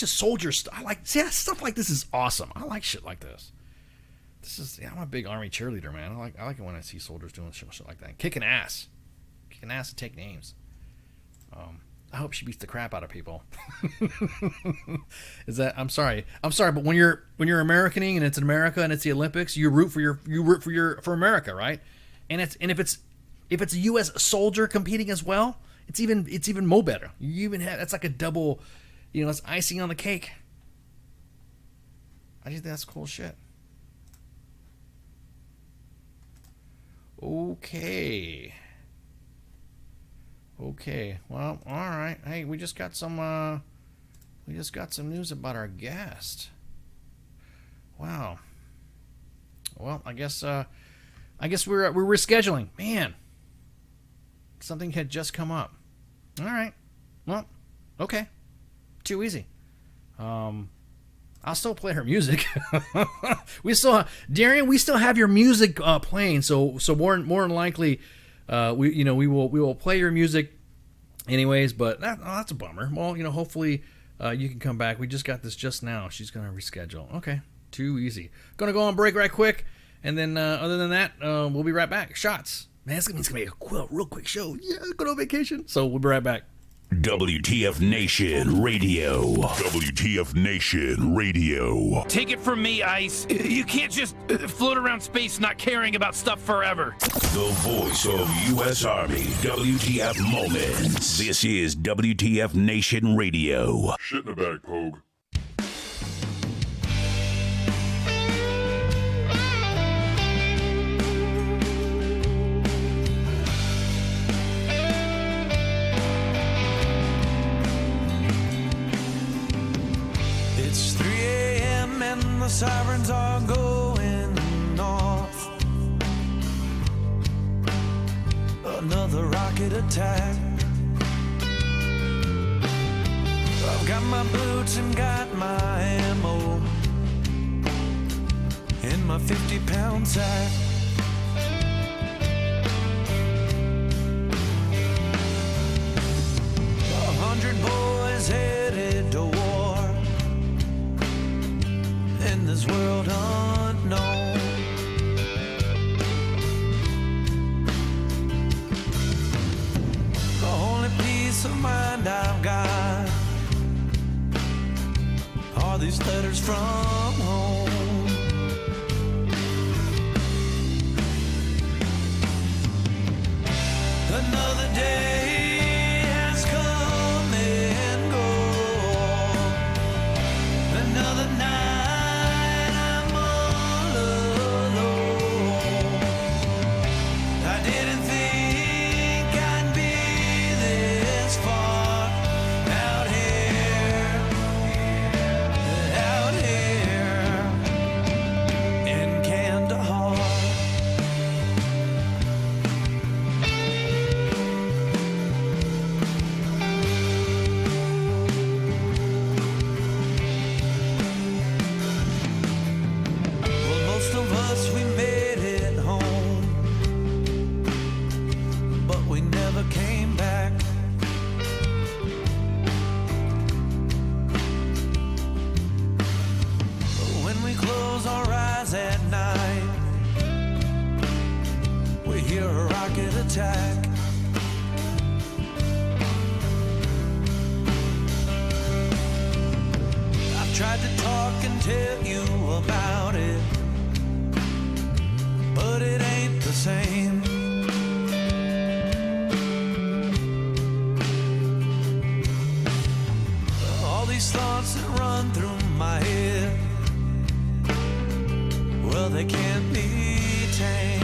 soldiers. I like stuff like this is awesome. I like shit like this. I'm a big Army cheerleader, man. I like it when I see soldiers doing shit like that, kicking ass and take names. I hope she beats the crap out of people. I'm sorry, but when you're Americaning and it's in America and it's the Olympics, you root for America, right? And if it's a U.S. soldier competing as well, it's even more better. You even have that's like a double, it's icing on the cake. I just think that's cool shit. Okay. Well, all right. Hey, we just got some news about our guest. Wow. Well, I guess we're rescheduling. Man, something had just come up. All right. Well, okay. Too easy. I'll still play her music. Dariann, we still have your music playing. So more than likely, we will play your music anyways. But that's a bummer. Well, hopefully you can come back. We just got this just now. She's gonna reschedule. Okay, too easy. Gonna go on break right quick, and then other than that, we'll be right back. Shots, man. It's gonna be a real quick show. Yeah, go on vacation. So we'll be right back. WTF Nation Radio. WTF Nation Radio. Take it from me, Ice. You can't just float around space not caring about stuff forever. The voice of U.S. Army. WTF Moments. This is WTF Nation Radio. Shit in the bag, Pogue. The sirens are going off. Another rocket attack. I've got my boots and got my ammo in my 50-pound sack. $100 boys headed to war in this world unknown. The only peace of mind I've got are these letters from home. Another day has come and gone. Another night attack. I've tried to talk and tell you about it, but it ain't the same. All these thoughts that run through my head, well, they can't be tamed.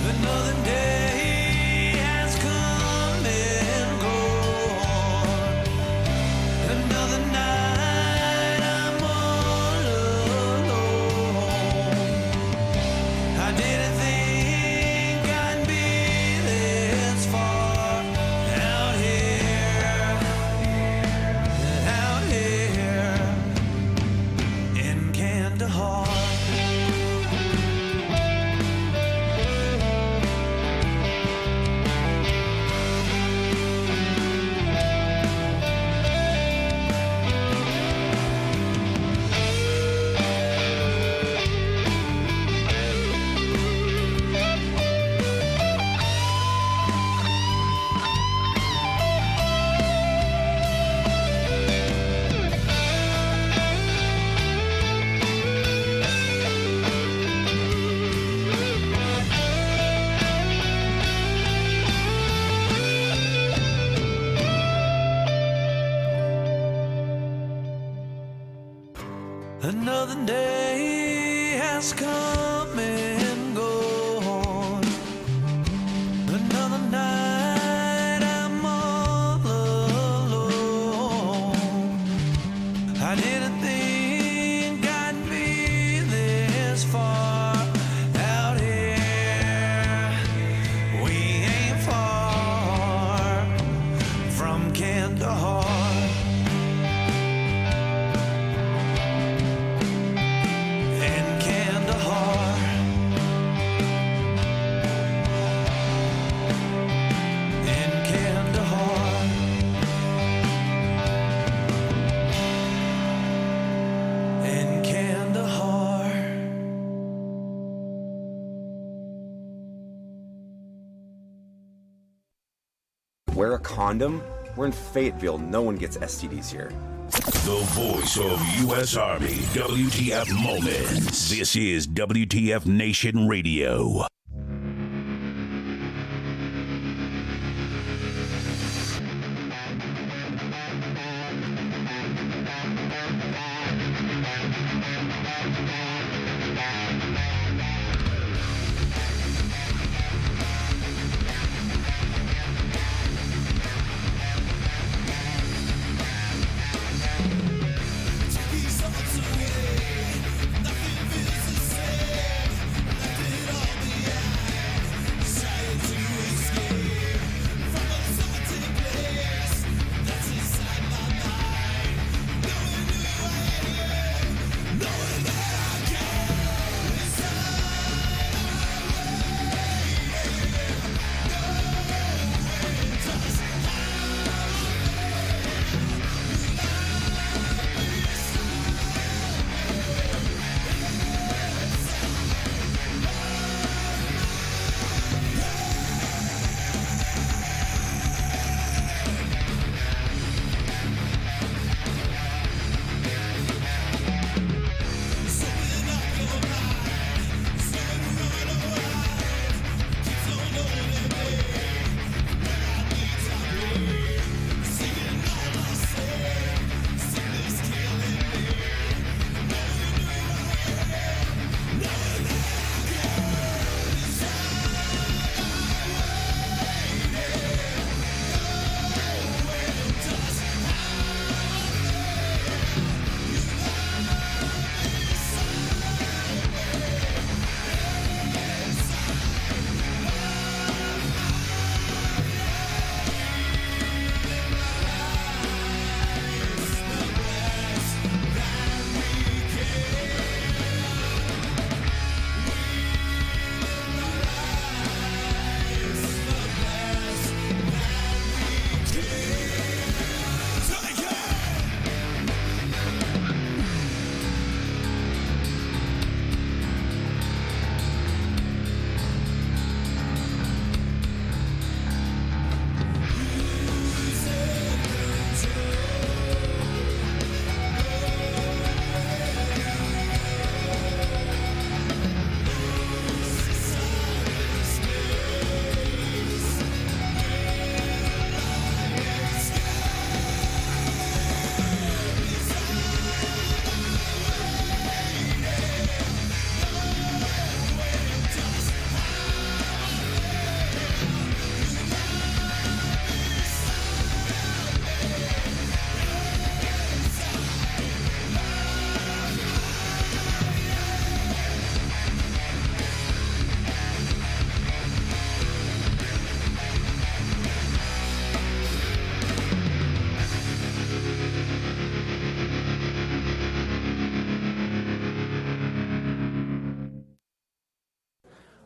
Another day has come and gone. Another night I'm all alone. I didn't think I'd be this far out here. Out heart. Another day has come and gone. Another night I'm all alone. I didn't think I'd be this far out here. We ain't far from Kandahar. Wear a condom? We're in Fayetteville. No one gets STDs here. The voice of U.S. Army, WTF Moments. This is WTF Nation Radio. Nothing feels the same. Let it all be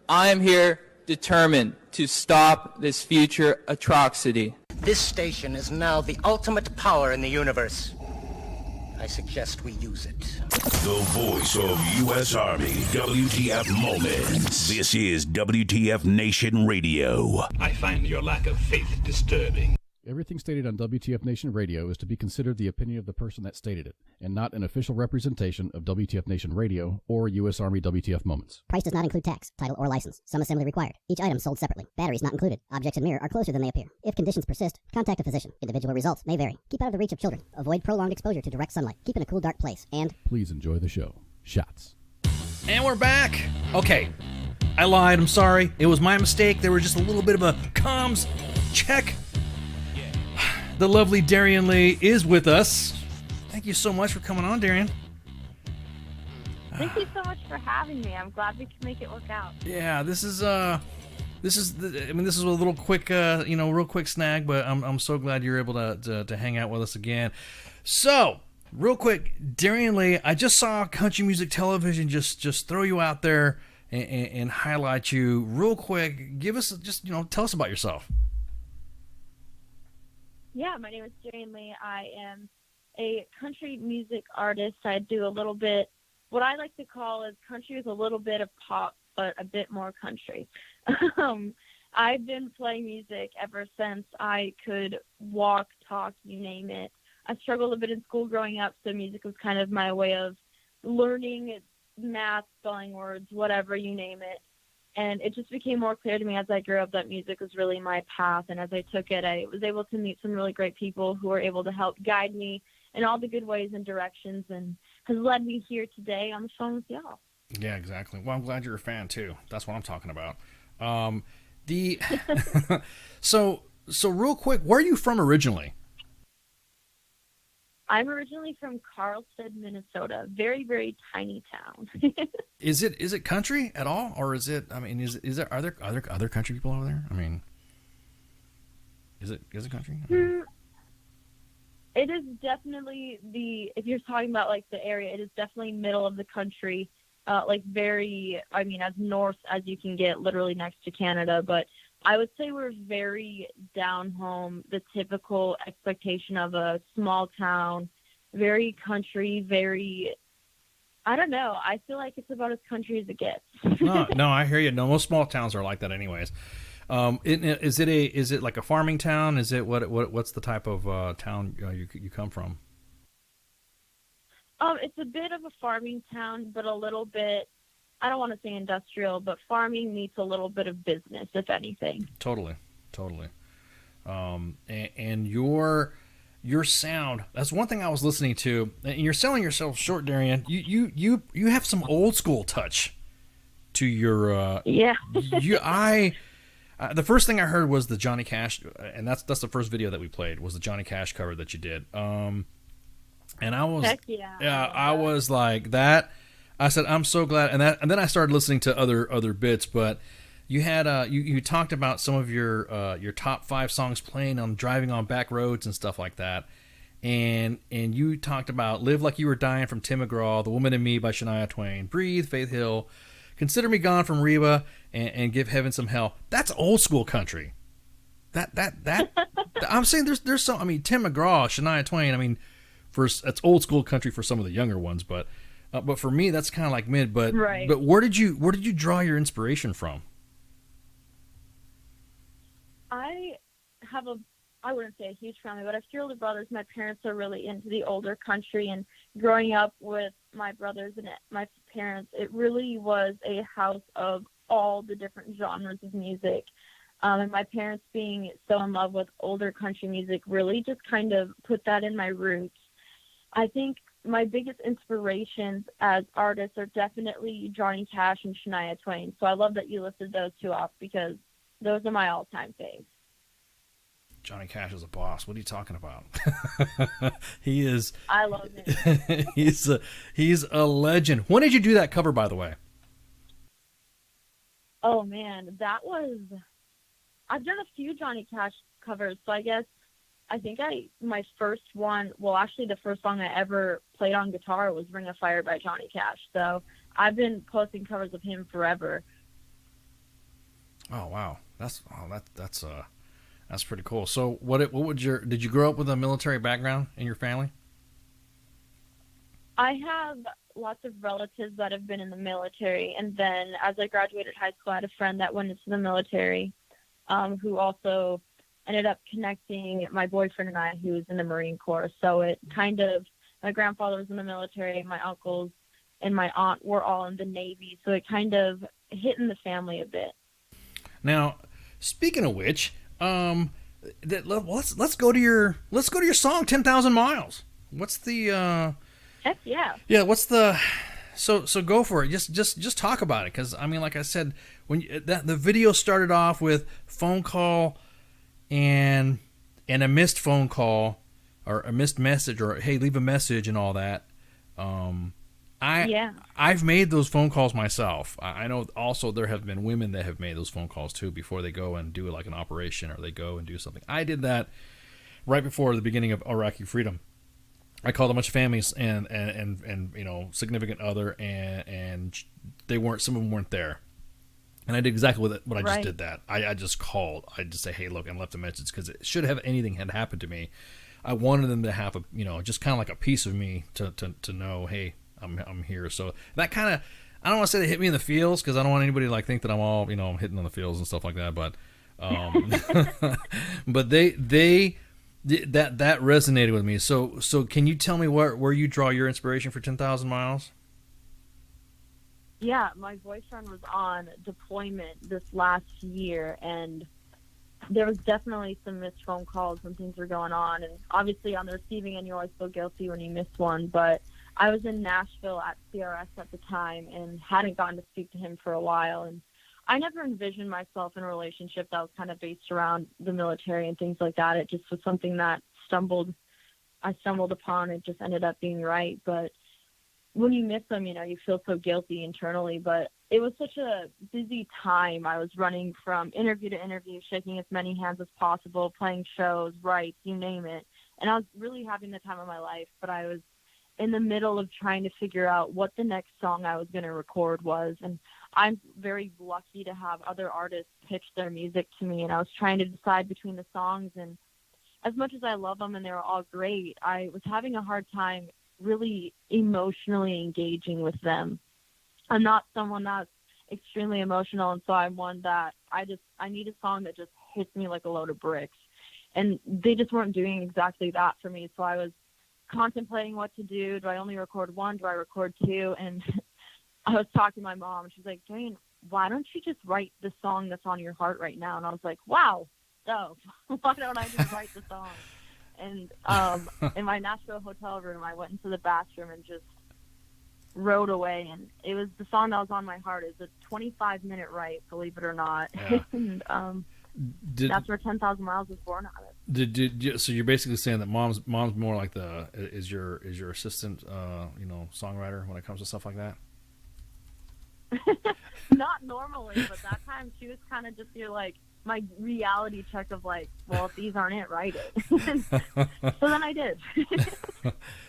I am here determined to stop this future atrocity. This station is now the ultimate power in the universe. I suggest we use it. The voice of U.S. Army, WTF Moments. This is WTF Nation Radio. I find your lack of faith disturbing. Everything stated on WTF Nation Radio is to be considered the opinion of the person that stated it, and not an official representation of WTF Nation Radio or U.S. Army WTF Moments. Price does not include tax, title, or license. Some assembly required. Each item sold separately. Batteries not included. Objects in mirror are closer than they appear. If conditions persist, contact a physician. Individual results may vary. Keep out of the reach of children. Avoid prolonged exposure to direct sunlight. Keep in a cool, dark place. And please enjoy the show. Shots. And we're back. Okay, I lied. I'm sorry. It was my mistake. There was just a little bit of a comms check. The lovely Dariann Leigh is with us. Thank you so much for coming on, Dariann. Thank you so much for having me. I'm glad we could make it work out. Yeah, this is a little quick, real quick snag, but I'm so glad you're able to hang out with us again. So, real quick, Dariann Leigh, I just saw Country Music Television just throw you out there and highlight you real quick. Give us tell us about yourself. Yeah, my name is Dariann Leigh. I am a country music artist. I do a little bit, what I like to call is country with a little bit of pop, but a bit more country. I've been playing music ever since I could walk, talk, you name it. I struggled a bit in school growing up, so music was kind of my way of learning math, spelling words, whatever, you name it. And it just became more clear to me as I grew up that music was really my path. And as I took it, I was able to meet some really great people who were able to help guide me in all the good ways and directions, and has led me here today on the phone with y'all. Yeah, exactly. Well, I'm glad you're a fan too. That's what I'm talking about. So real quick, where are you from originally? I'm originally from Carlsbad, Minnesota. Very, very tiny town. Is it country at all, or is it? I mean, are there other country people over there? I mean, is it country? It is definitely if you're talking about like the area, it is definitely middle of the country, as north as you can get, literally next to Canada. But I would say we're very down home, the typical expectation of a small town, very country, very, I don't know. I feel like it's about as country as it gets. No, I hear you. No, most small towns are like that anyways. Is it like a farming town? Is it what's the type of town you come from? It's a bit of a farming town, but a little bit, I don't want to say industrial, but farming meets a little bit of business, if anything. Totally. And your sound, that's one thing I was listening to, and you're selling yourself short, Dariann. You have some old school touch to your yeah. The first thing I heard was the Johnny Cash, and that's the first video that we played, was the Johnny Cash cover that you did. And I was, heck yeah. I was like that. I said, I'm so glad. And then I started listening to other bits, but you had, you talked about some of your top 5 songs playing on driving on back roads and stuff like that. And you talked about Live Like You Were Dying from Tim McGraw, The Woman in Me by Shania Twain, Breathe, Faith Hill, Consider Me Gone from Reba, and Give Heaven Some Hell. That's old school country. That I'm saying there's some, I mean, Tim McGraw, Shania Twain, I mean, that's old school country for some of the younger ones, but for me that's kind of like mid. But right. But where did you draw your inspiration from? I wouldn't say a huge family, but I have 3 older brothers. My parents are really into the older country, and growing up with my brothers and my parents, it really was a house of all the different genres of music. And my parents being so in love with older country music really just kind of put that in my roots. I think my biggest inspirations as artists are definitely Johnny Cash and Shania Twain. So I love that you listed those 2 off, because those are my all-time faves. Johnny Cash is a boss. What are you talking about? He is. I love him. He's a legend. When did you do that cover, by the way? Oh man, I've done a few Johnny Cash covers. So I think my first one, well, actually the first song I ever played on guitar was Ring of Fire by Johnny Cash. So I've been posting covers of him forever. Oh wow, that's pretty cool. So did you grow up with a military background in your family? I have lots of relatives that have been in the military, and then as I graduated high school, I had a friend that went into the military, who also ended up connecting my boyfriend and I, who was in the Marine Corps. So it kind of, my grandfather was in the military, my uncles and my aunt were all in the Navy, so it kind of hit in the family a bit. Now, speaking of which, let's go to your song 10,000 Miles. What's the Heck yeah. Yeah, what's the so go for it. Just talk about it, cuz I mean, like I said, when the video started off with phone call and a missed phone call or a missed message, or hey, leave a message and all that. I've made those phone calls myself. I know also there have been women that have made those phone calls too before they go and do like an operation or they go and do something. I did that right before the beginning of Iraqi freedom. I called a bunch of families and you know, significant other, and they weren't, some of them weren't there. And I did exactly what I just did that. I just called. I just say, hey, look, and left a message, because it should have anything had happened to me. I wanted them to have a, you know, just kind of like a piece of me to know, hey, I'm here. So that kind of, I don't want to say they hit me in the feels, because I don't want anybody to like think that I'm all, you know, hitting on the feels and stuff like that. But but that resonated with me. So can you tell me where you draw your inspiration for 10,000 Miles? Yeah, my boyfriend was on deployment this last year, and there was definitely some missed phone calls when things were going on. And obviously on the receiving end, you always feel guilty when you miss one. But I was in Nashville at CRS at the time and hadn't gotten to speak to him for a while. And I never envisioned myself in a relationship that was kind of based around the military and things like that. It just was something that I stumbled upon. It just ended up being right. But when you miss them, you know, you feel so guilty internally. But it was such a busy time. I was running from interview to interview, shaking as many hands as possible, playing shows, rights, you name it. And I was really having the time of my life, but I was in the middle of trying to figure out what the next song I was going to record was. And I'm very lucky to have other artists pitch their music to me, and I was trying to decide between the songs. And as much as I love them and they were all great, I was having a hard time really emotionally engaging with them. I'm not someone that's extremely emotional, and so I'm one that I need a song that just hits me like a load of bricks. And they just weren't doing exactly that for me. So I was contemplating what to do. Do I only record one? Do I record two? And I was talking to my mom. She's like, Dariann, why don't you just write the song that's on your heart right now? And I was like, wow, no, why don't I just write the song? And in my Nashville hotel room, I went into the bathroom and just wrote away. And it was the song that was on my heart. It's a 25-minute write, believe it or not. Yeah. And that's where 10,000 Miles was born out of. So you're basically saying that mom's more like is your assistant, you know, songwriter when it comes to stuff like that? Not normally, but that time she was kind of just my reality check of like, well, if these aren't it, write it. So then I did.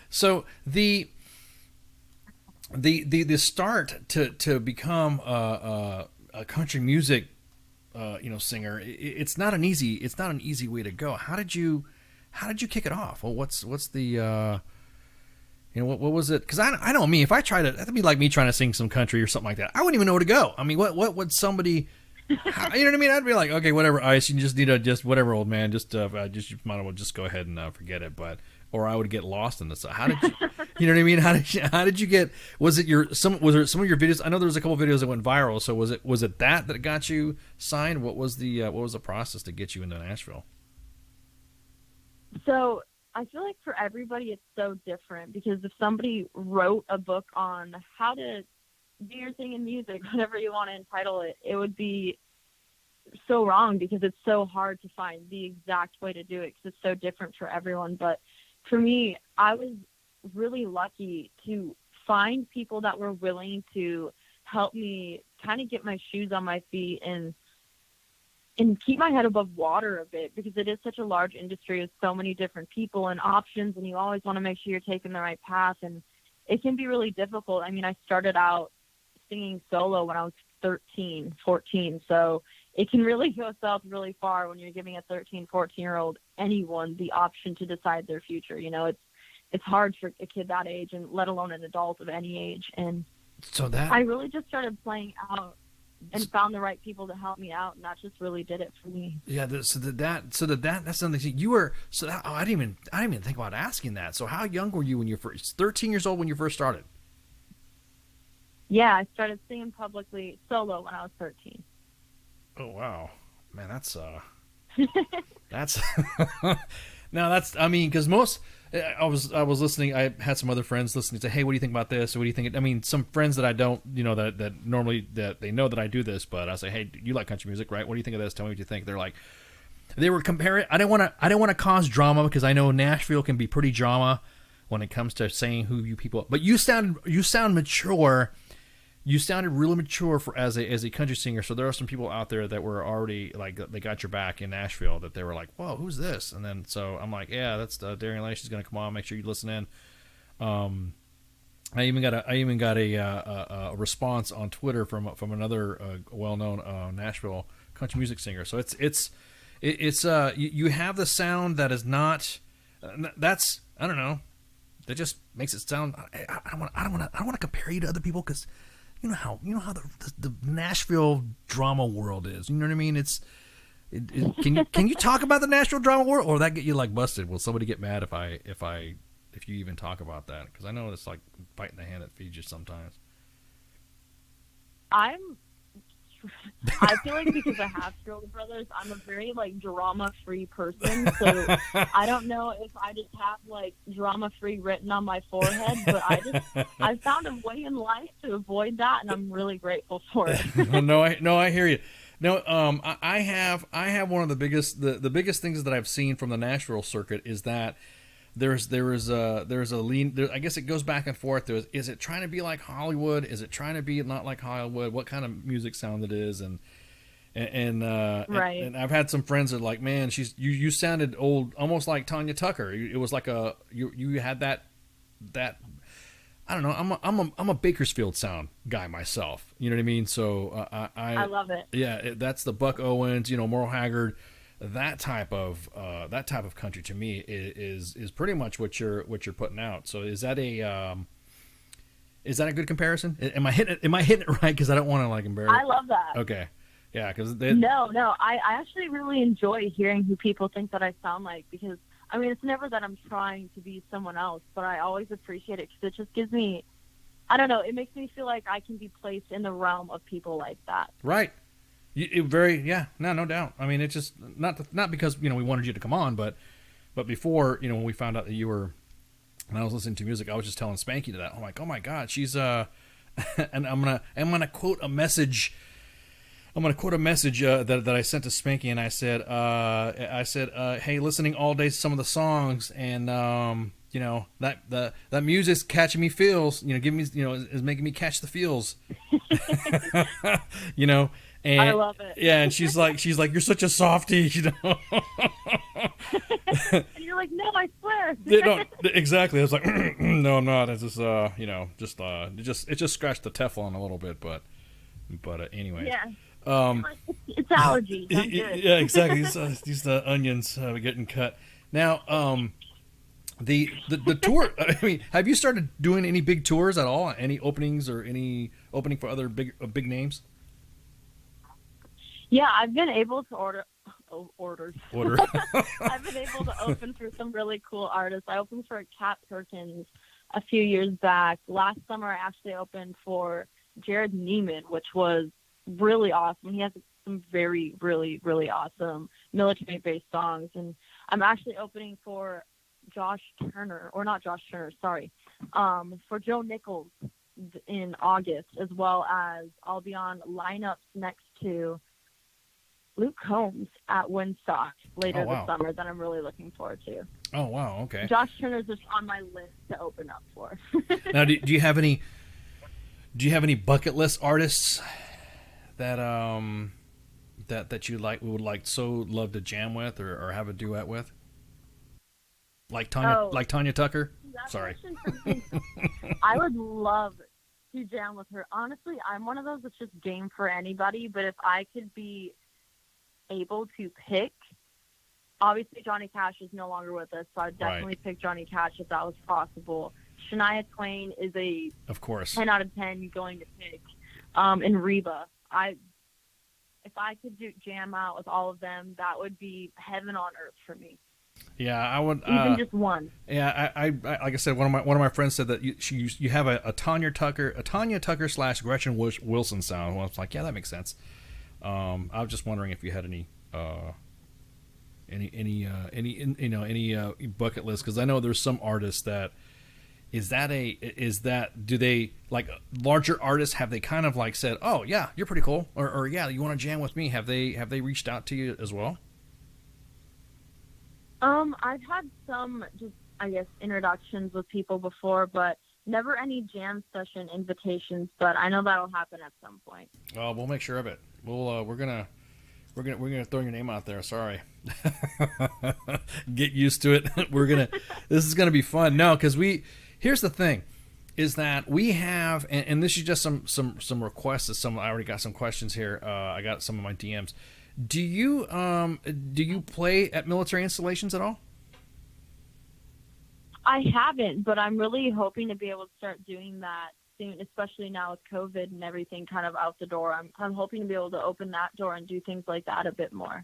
So the start to become a country music you know, singer, it's not an easy way to go. How did you kick it off? Well, what's the you know, what was it? Because I know me, if I try to, that'd be like me trying to sing some country or something like that. I wouldn't even know where to go. I mean, what would somebody, you know what I mean? I'd be like, okay, whatever, Ice, you just need whatever, old man, you might as well just go ahead and forget it. But, or I would get lost in this. How did you, you know what I mean? How did you get? Was it some of your videos? I know there was a couple videos that went viral. So was it that got you signed? What was the process to get you into Nashville? So I feel like for everybody it's so different, because if somebody wrote a book on how to do your thing in music, whatever you want to entitle it, it would be so wrong, because it's so hard to find the exact way to do it, because it's so different for everyone. But for me, I was really lucky to find people that were willing to help me kind of get my shoes on my feet and keep my head above water a bit, because it is such a large industry with so many different people and options, and you always want to make sure you're taking the right path, and it can be really difficult. I mean, I started out singing solo when I was 13, 14, so it can really go south really far when you're giving a 13, 14-year-old anyone the option to decide their future. You know, it's hard for a kid that age, and let alone an adult of any age. And so that I really just started playing out and found the right people to help me out, and that just really did it for me. Yeah, that's something you were. So that, I didn't even think about asking that. So how young were you when you first? 13 years old when you first started. Yeah, I started singing publicly solo when I was 13. Oh wow, man, that's now that's, I mean, because most, I was listening, I had some other friends listening, say, hey, what do you think about this? Or what do you think? I mean, some friends that I don't, you know, that normally, that they know that I do this, but I say, hey, you like country music, right? What do you think of this? Tell me what you think. They're like, they were comparing, I didn't want to cause drama, because I know Nashville can be pretty drama when it comes to saying who you people, but you sound mature. You sounded really mature as a country singer. So there are some people out there that were already, like, they got your back in Nashville, that they were like, whoa, who's this? And then so I'm like, yeah, that's Dariann Leigh. She's gonna come on. Make sure you listen in. I even got a response on Twitter from another well-known Nashville country music singer. So it's you have the sound that is not, that's, I don't know, that just makes it sound. I don't want to compare you to other people, because you know how the Nashville drama world is. You know what I mean? Can you talk about the Nashville drama world, or will that get you like busted? Will somebody get mad if you even talk about that? Because I know it's like biting the hand that feeds you sometimes. I feel like because I have two older brothers, I'm a very like drama-free person. So I don't know if I just have like drama-free written on my forehead, but I found a way in life to avoid that, and I'm really grateful for it. No, I hear you. No, I have one of the biggest things that I've seen from the Nashville circuit is that there's a lean. I guess it goes back and forth. Is it trying to be like Hollywood? Is it trying to be not like Hollywood? What kind of music sound it is? And right. And I've had some friends that are like, man, you sounded old, almost like Tanya Tucker. It was like you had that. I don't know. I'm a Bakersfield sound guy myself. You know what I mean? So I love it. Yeah, that's the Buck Owens, Merle Haggard. That type of country to me is pretty much what you're putting out. So is that a good comparison? Am I hitting it right? Because I don't want to like embarrass. I love that. Okay, yeah. Because no, I actually really enjoy hearing who people think that I sound like, because I mean, it's never that I'm trying to be someone else, but I always appreciate it because it just gives me, I don't know, it makes me feel like I can be placed in the realm of people like that. Right. No doubt. I mean, it's just not because we wanted you to come on, but before when we found out that you were, and I was listening to music, I was just telling Spanky that I'm like, oh my God, she's and I'm gonna quote a message. I'm gonna quote a message that I sent to Spanky, and I said, hey, listening all day to some of the songs, and that music's catching me feels, giving me, is making me catch the feels, And, I love it. Yeah, and she's like, you're such a softie, And you're like, no, I swear. No, exactly. I was like, no, I'm not. It's just, it just scratched the Teflon a little bit, but anyway. Yeah. It's allergies. I'm good. Yeah, exactly. These onions getting cut. Now, the tour. I mean, have you started doing any big tours at all? Any openings or any opening for other big names? Yeah, I've been able to order. I've been able to open for some really cool artists. I opened for Kat Perkins a few years back. Last summer, I actually opened for Jared Neiman, which was really awesome. He has some very, really, really awesome military-based songs. And I'm actually opening for for Joe Nichols in August, as well as I'll be on lineups next to Luke Combs at Woodstock later this summer that I'm really looking forward to. Oh, wow. Okay. Josh Turner's just on my list to open up for. Now, do you have any bucket list artists that that you would love to jam with or have a duet with? Like Tanya Tucker? Sorry. I would love to jam with her. Honestly, I'm one of those that's just game for anybody, but if I could be able to pick, obviously Johnny Cash is no longer with us, so I'd definitely pick Johnny Cash if that was possible. Shania Twain is a of course 10 out of 10 going to pick. And Reba, if I could jam out with all of them, that would be heaven on earth for me. Yeah, I would. Even just one. Yeah, I like I said, one of my friends said that you have a Tanya Tucker / Gretchen Wilson sound. Well, I was like, yeah, that makes sense. I was just wondering if you had any bucket list, because I know there's some artists that do they, like larger artists, have they kind of like said, oh yeah, you're pretty cool, or yeah, you want to jam with me? Have they reached out to you as well? I've had some just, I guess, introductions with people before, but never any jam session invitations. But I know that'll happen at some point. Oh, we'll make sure of it. We're gonna throw your name out there. Sorry. Get used to it. This is gonna be fun. No, because here's the thing, is that we have, and this is just some requests. I already got some questions here. I got some of my DMs. Do you play at military installations at all? I haven't, but I'm really hoping to be able to start doing that soon, especially now with COVID and everything kind of out the door. I'm hoping to be able to open that door and do things like that a bit more.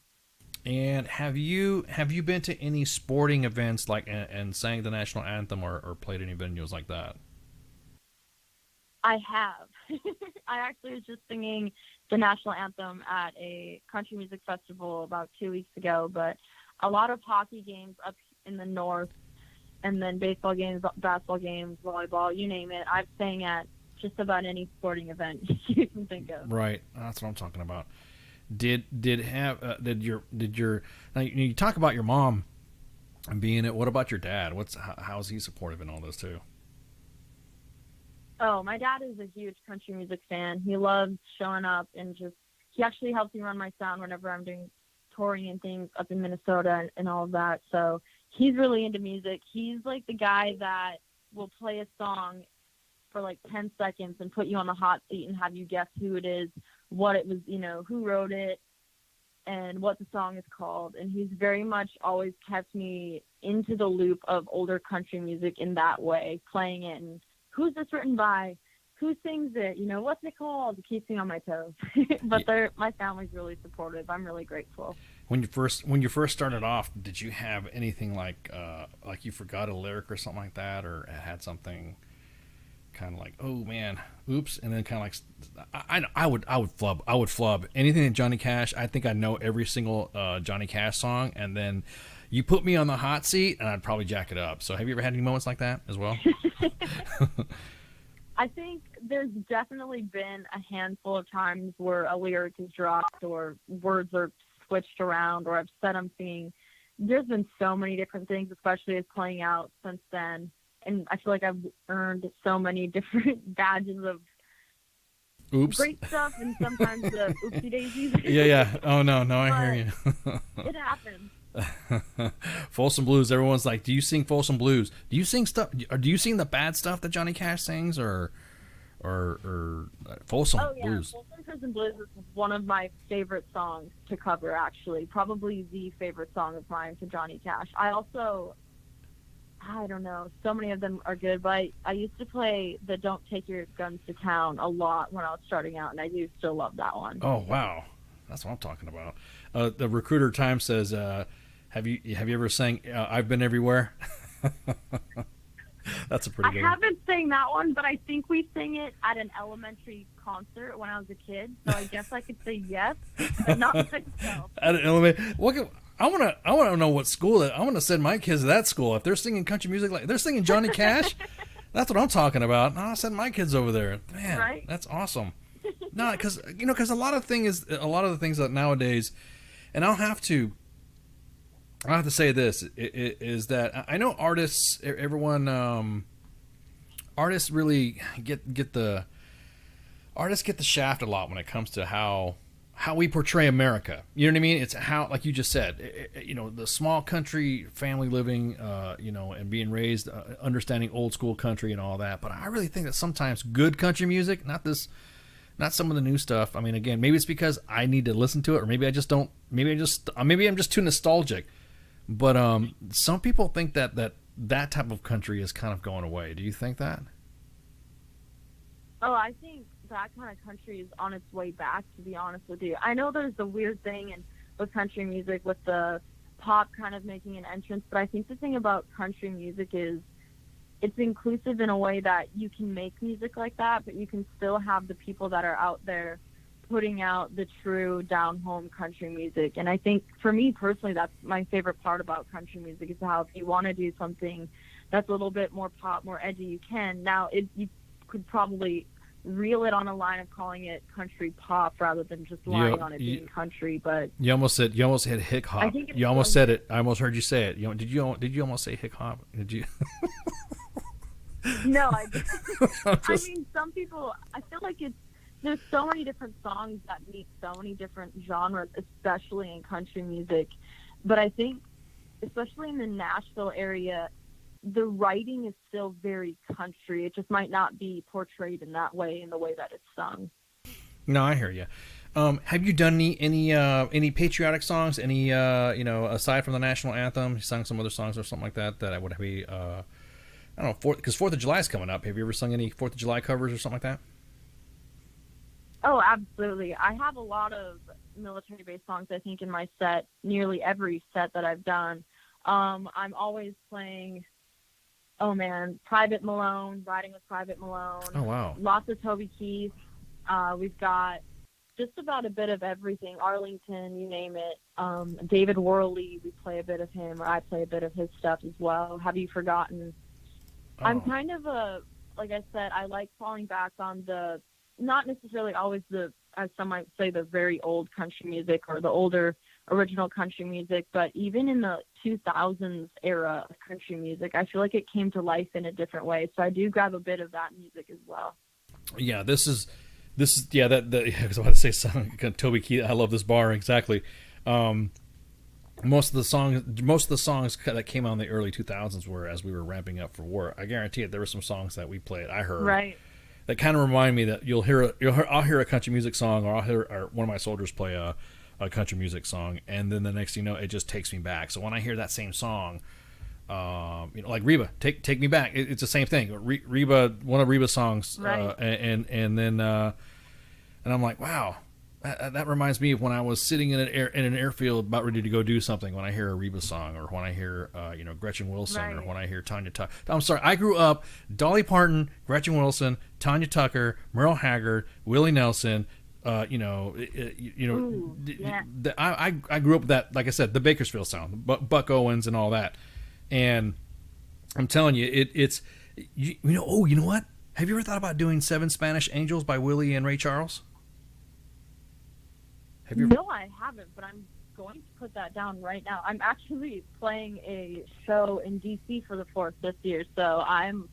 And have you been to any sporting events like and sang the national anthem or played any venues like that? I have. I actually was just singing the national anthem at a country music festival about 2 weeks ago, but a lot of hockey games up in the north, and then baseball games, basketball games, volleyball, you name it. I've sang at just about any sporting event you can think of. Right. That's what I'm talking about. Did you talk about your mom and being it? What about your dad? How's he supportive in all this too? Oh, my dad is a huge country music fan. He loves showing up, and he actually helps me run my sound whenever I'm doing touring and things up in Minnesota and all of that. So he's really into music. He's like the guy that will play a song for like 10 seconds and put you on the hot seat and have you guess who it is, what it was, who wrote it, and what the song is called. And he's very much always kept me into the loop of older country music in that way, playing it and who's this written by, who sings it, what's it called? It keeps me on my toes. But my family's really supportive. I'm really grateful. When you first started off, did you have anything like you forgot a lyric or something like that, or had something kind of like, oh man, oops, and then kind of like, I would flub anything that Johnny Cash. I think I know every single Johnny Cash song, and then you put me on the hot seat and I'd probably jack it up. So have you ever had any moments like that as well? I think there's definitely been a handful of times where a lyric is dropped or words are switched around, or I've said I'm singing. There's been so many different things, especially as playing out since then. And I feel like I've earned so many different badges of oops. Great stuff, and sometimes the oopsie daisies. Yeah. Oh no, I hear you. It happens. Folsom Blues. Everyone's like, do you sing Folsom Blues? Do you sing stuff? Or do you sing the bad stuff that Johnny Cash sings, or Folsom Blues? Folsom Prison Blues is one of my favorite songs to cover. Actually, probably the favorite song of mine to Johnny Cash. I don't know, so many of them are good, but I used to play the Don't Take Your Guns to Town a lot when I was starting out, and I do still love that one. Oh wow, that's what I'm talking about. The Recruiter Times says, have you ever sang I've Been Everywhere? That's a pretty good one. I haven't sang that one, but I think we sang it at an elementary concert when I was a kid, so I guess I could say yes, but not myself. At an elementary, I want to know what school I want to send my kids to that school. If they're singing country music, like they're singing Johnny Cash, that's what I'm talking about. I'll send my kids over there. Man, right? That's awesome. No, because a lot of the things that nowadays, and I'll have to say this is that I know artists really get the shaft a lot when it comes to how we portray America. You know what I mean? It's how, like you just said, the small country family living, and being raised, understanding old school country and all that. But I really think that sometimes good country music, not this not some of the new stuff. I mean, again, maybe it's because I need to listen to it, or maybe I just don't. Maybe I'm just too nostalgic. But some people think that type of country is kind of going away. Do you think that? Oh, I think that kind of country is on its way back, to be honest with you. I know there's the weird thing with country music with the pop kind of making an entrance, but I think the thing about country music is it's inclusive in a way that you can make music like that, but you can still have the people that are out there putting out the true down-home country music. And I think for me personally, that's my favorite part about country music, is how if you want to do something that's a little bit more pop, more edgy, you can. Now, you could probably reel it on a line of calling it country pop rather than just lying on it being country. But you almost said hip hop. You almost said it. I almost heard you say it. Did you almost say hip hop? Did you? No, I mean, some people, I feel like there's so many different songs that meet so many different genres, especially in country music. But I think, especially in the Nashville area, the writing is still very country. It just might not be portrayed in that way, in the way that it's sung. No, I hear you. Have you done any patriotic songs? Any aside from the national anthem, you sung some other songs or something like that that would be I don't know, because 4th of July is coming up. Have you ever sung any 4th of July covers or something like that? Oh, absolutely. I have a lot of military-based songs, I think, in my set, nearly every set that I've done. I'm always playing, Private Malone, Riding with Private Malone. Oh, wow. Lots of Toby Keith. We've got just about a bit of everything. Arlington, you name it. David Worley, we play a bit of him, or I play a bit of his stuff as well. Have You Forgotten? Oh. I'm kind of like I said, I like falling back on not necessarily always as some might say, the very old country music or the older original country music, but even in the 2000s era of country music, I feel like it came to life in a different way. So I do grab a bit of that music as well. Yeah, this is I was about to say something. Toby Keith, I love this bar, exactly. Most of the songs that came out in the early 2000s were as we were ramping up for war. I guarantee it, there were some songs that we played, I heard, right, that kind of remind me that I'll hear a country music song, or I'll hear one of my soldiers play a country music song, and then the next thing you know, it just takes me back. So when I hear that same song, like Reba, take me back. It's the same thing. Reba, one of Reba's songs, right. And I'm like, wow. That reminds me of when I was sitting in an airfield about ready to go do something, when I hear a Reba song, or when I hear Gretchen Wilson, right. Or when I hear Tanya Tucker. I'm sorry, I grew up Dolly Parton, Gretchen Wilson, Tanya Tucker, Merle Haggard, Willie Nelson. I grew up with that, like I said, the Bakersfield sound, Buck Owens and all that. And I'm telling you, it's you know what? Have you ever thought about doing 7 Spanish Angels by Willie and Ray Charles? No, I haven't, but I'm going to put that down right now. I'm actually playing a show in D.C. for the 4th this year, so I'm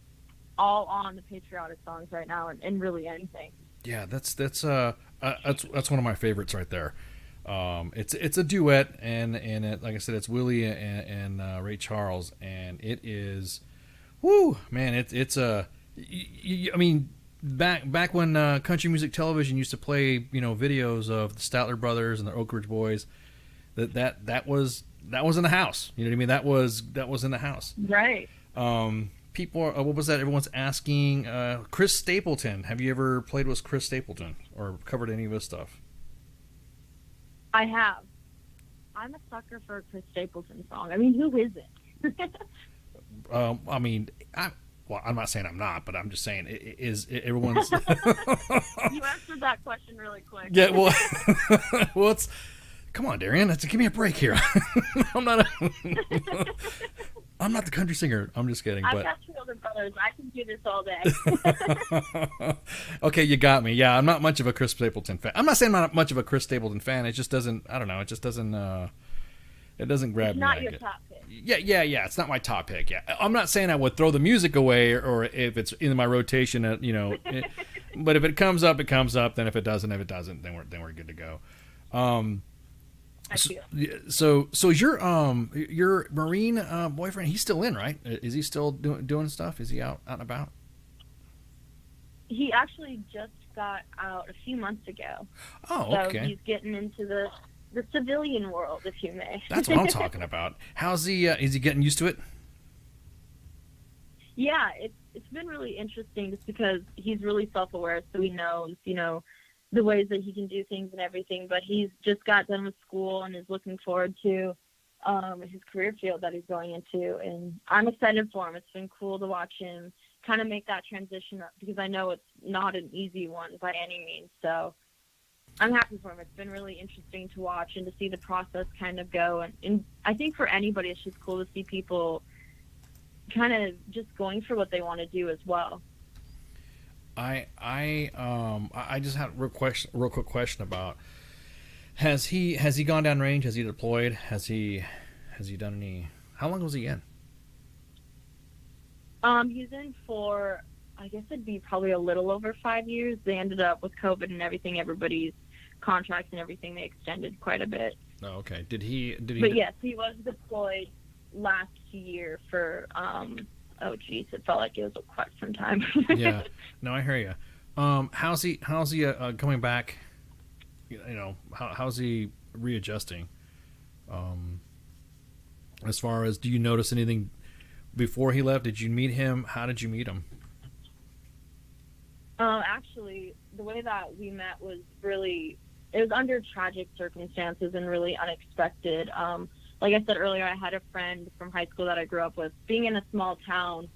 all on the patriotic songs right now, and really anything. Yeah, that's one of my favorites right there. It's a duet, and it, like I said, it's Willie and Ray Charles, and it is, whoo, man, it's I mean. Back when country music television used to play, videos of the Statler Brothers and the Oak Ridge Boys, that was in the house. You know what I mean? That was in the house. Right. People, what was that? Everyone's asking. Chris Stapleton. Have you ever played with Chris Stapleton or covered any of his stuff? I have. I'm a sucker for a Chris Stapleton song. I mean, who isn't? Well, I'm not saying I'm not, but I'm just saying everyone's. You answered that question really quick. Yeah, well, come on, Dariann, give me a break here. I'm not the country singer. I'm just kidding. I've got 2 older brothers. I can do this all day. Okay, you got me. Yeah, I'm not much of a Chris Stapleton fan. I'm not saying I'm not much of a Chris Stapleton fan. It just doesn't. I don't know. It just doesn't. It doesn't grab me. It's not your top pick. Yeah. It's not my top pick. Yeah, I'm not saying I would throw the music away, or if it's in my rotation, but if it comes up, it comes up. Then if it doesn't, then we're good to go. So your Marine boyfriend, he's still in, right? Is he still doing stuff? Is he out and about? He actually just got out a few months ago. Oh, So okay. he's getting into the civilian world, if you may. That's what I'm talking about. How's he? Is he getting used to it? Yeah, it's been really interesting just because he's really self-aware, so he knows, the ways that he can do things and everything. But he's just got done with school and is looking forward to his career field that he's going into. And I'm excited for him. It's been cool to watch him kind of make that transition because I know it's not an easy one by any means. So I'm happy for him. It's been really interesting to watch and to see the process kind of go. And I think for anybody, it's just cool to see people kind of just going for what they want to do as well. I just had a real quick question about has he gone down range? Has he deployed? Has he done any? How long was he in? He's in for, I guess it'd be probably a little over 5 years. They ended up with COVID and everything. Everybody's contracts and everything, they extended quite a bit. Oh, okay. Did he? But yes, he was deployed last year for it felt like it was quite some time. Yeah, no, I hear you. How's he coming back? How's he readjusting? As far as, do you notice anything before he left? Did you meet him? How did you meet him? Actually, the way that we met was it was under tragic circumstances and really unexpected. Like I said earlier, I had a friend from high school that I grew up with. Being in a small town,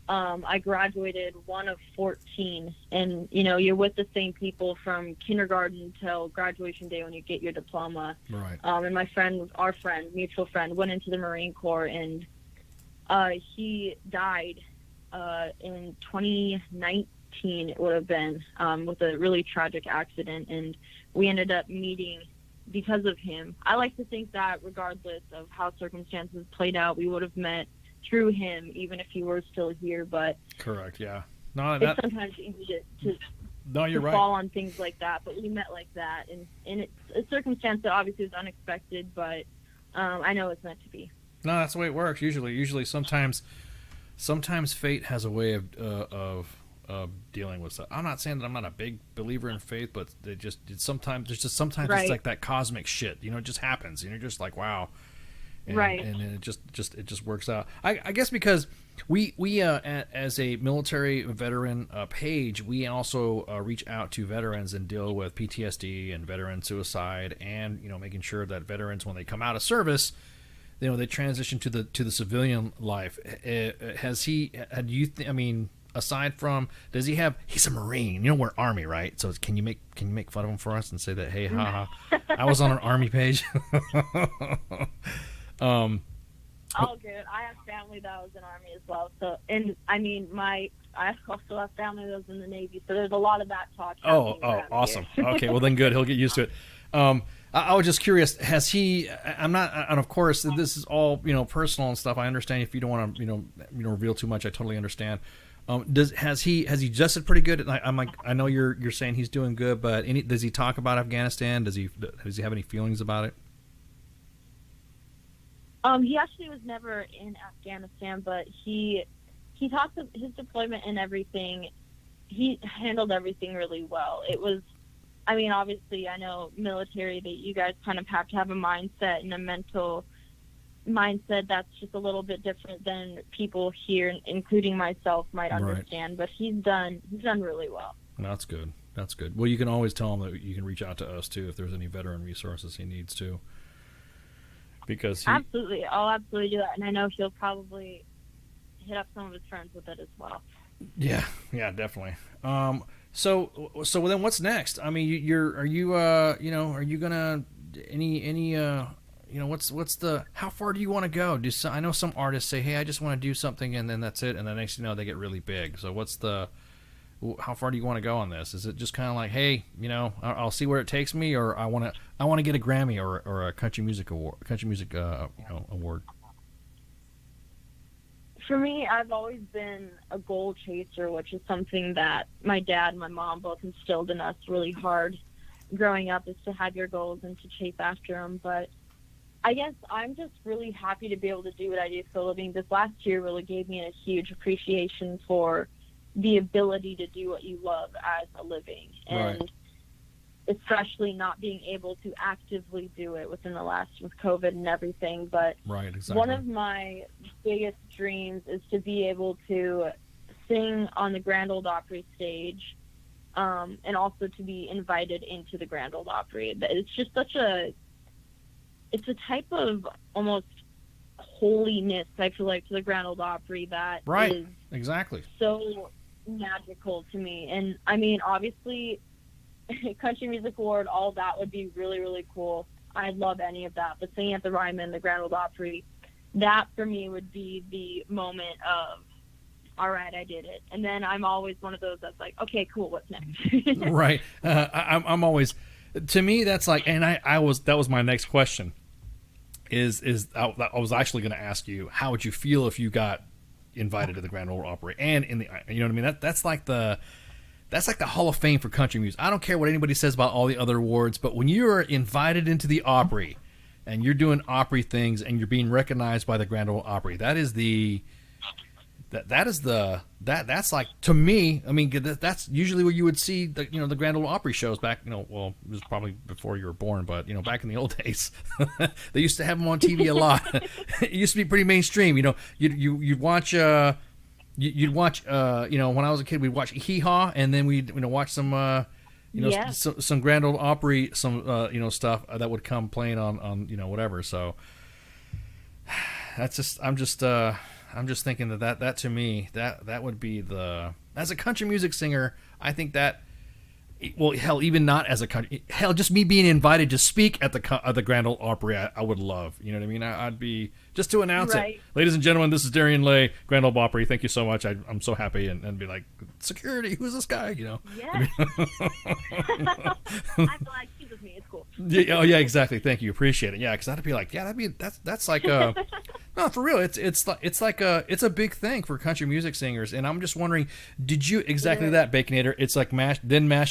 I graduated one of 14, and you're with the same people from kindergarten till graduation day when you get your diploma. Right. And our mutual friend, went into the Marine Corps, and he died in 2019. It would have been with a really tragic accident, and we ended up meeting because of him. I like to think that regardless of how circumstances played out, we would have met through him, even if he were still here. But correct, yeah. No, it's sometimes easy to you're right. fall on things like that. But we met like that, and it's a circumstance that obviously was unexpected, but I know it's meant to be. No, that's the way it works. Usually, sometimes fate has a way of dealing with stuff. I'm not saying that I'm not a big believer in faith, but sometimes right. It's like that cosmic shit. It just happens. You're just like, wow. And, right. And it just works out. I guess because we as a military veteran page, we also reach out to veterans and deal with PTSD and veteran suicide, and making sure that veterans, when they come out of service, they transition to the civilian life. Aside from, he's a Marine, we're Army, right? So can you make fun of him for us and say that, hey, haha, I was on an Army page? Oh, good. I have family that was in Army as well. So, and I also have family that was in the Navy. So there's a lot of that talk. Oh, awesome. Okay, well then good. He'll get used to it. I was just curious. Has he? I'm not. And of course, this is all personal and stuff. I understand if you don't want to reveal too much. I totally understand. Has he adjusted pretty good? I know you're saying he's doing good, but does he talk about Afghanistan? Does he have any feelings about it? He actually was never in Afghanistan, but he talked of his deployment and everything. He handled everything really well. It was, obviously, I know military that you guys kind of have to have a mindset and a mental mindset that's just a little bit different than people here, including myself, might understand. Right. But he's done really well. That's good. That's good. Well, you can always tell him that you can reach out to us too if there's any veteran resources he needs to. Because absolutely, I'll absolutely do that, and I know he'll probably hit up some of his friends with it as well. Yeah, definitely. So then what's next? Are you gonna what's the, how far do you want to go? I know some artists say, hey, I just want to do something, and then that's it, and the next they get really big. So how far do you want to go on this? Is it just kind of like, hey, I'll see where it takes me, or I want to get a Grammy or a country music award? For me, I've always been a goal chaser, which is something that my dad and my mom both instilled in us really hard growing up, is to have your goals and to chase after them. But I guess I'm just really happy to be able to do what I do for a living. This last year really gave me a huge appreciation for the ability to do what you love as a living. And especially not being able to actively do it with COVID and everything. But right, exactly. One of my biggest dreams is to be able to sing on the Grand Ole Opry stage, and also to be invited into the Grand Ole Opry. It's just it's a type of almost holiness, I feel like, to the Grand Ole Opry that is exactly so magical to me. And I mean, obviously, Country Music Award, all that would be really, really cool. I'd love any of that. But singing at the Ryman, the Grand Ole Opry, that for me would be the moment of, all right, I did it. And then I'm always one of those that's like, okay, cool, what's next? Right. I'm always, to me, that's like, and that was my next question. I was actually going to ask you, how would you feel if you got invited to the Grand Ole Opry and you know what I mean? That's like the Hall of Fame for country music. I don't care what anybody says about all the other awards, but when you're invited into the Opry and you're doing Opry things and you're being recognized by the Grand Ole Opry, that's like, to me, I mean, that's usually where you would see the Grand Ole Opry shows back, well, it was probably before you were born, but back in the old days, they used to have them on TV a lot. It used to be pretty mainstream. You'd watch when I was a kid, we'd watch Hee Haw, and then we'd watch some some Grand Ole Opry, some stuff that would come playing on whatever. So that's just, I'm just thinking that to me, that would be as a country music singer, I think that, well, hell, even not as a country, hell, just me being invited to speak at the Grand Ole Opry, I would love, you know what I mean? I'd be, just to announce it. Ladies and gentlemen, this is Dariann Leigh, Grand Ole Opry, thank you so much. I'm so happy, and be like, security, who's this guy, Yeah. I'm glad she's with me, it's cool. Yeah, oh yeah, exactly, thank you, appreciate it. Yeah, because that'd be like, that's like no, for real, it's a big thing for country music singers, and I'm just wondering, did you exactly that, Baconator? It's like MASH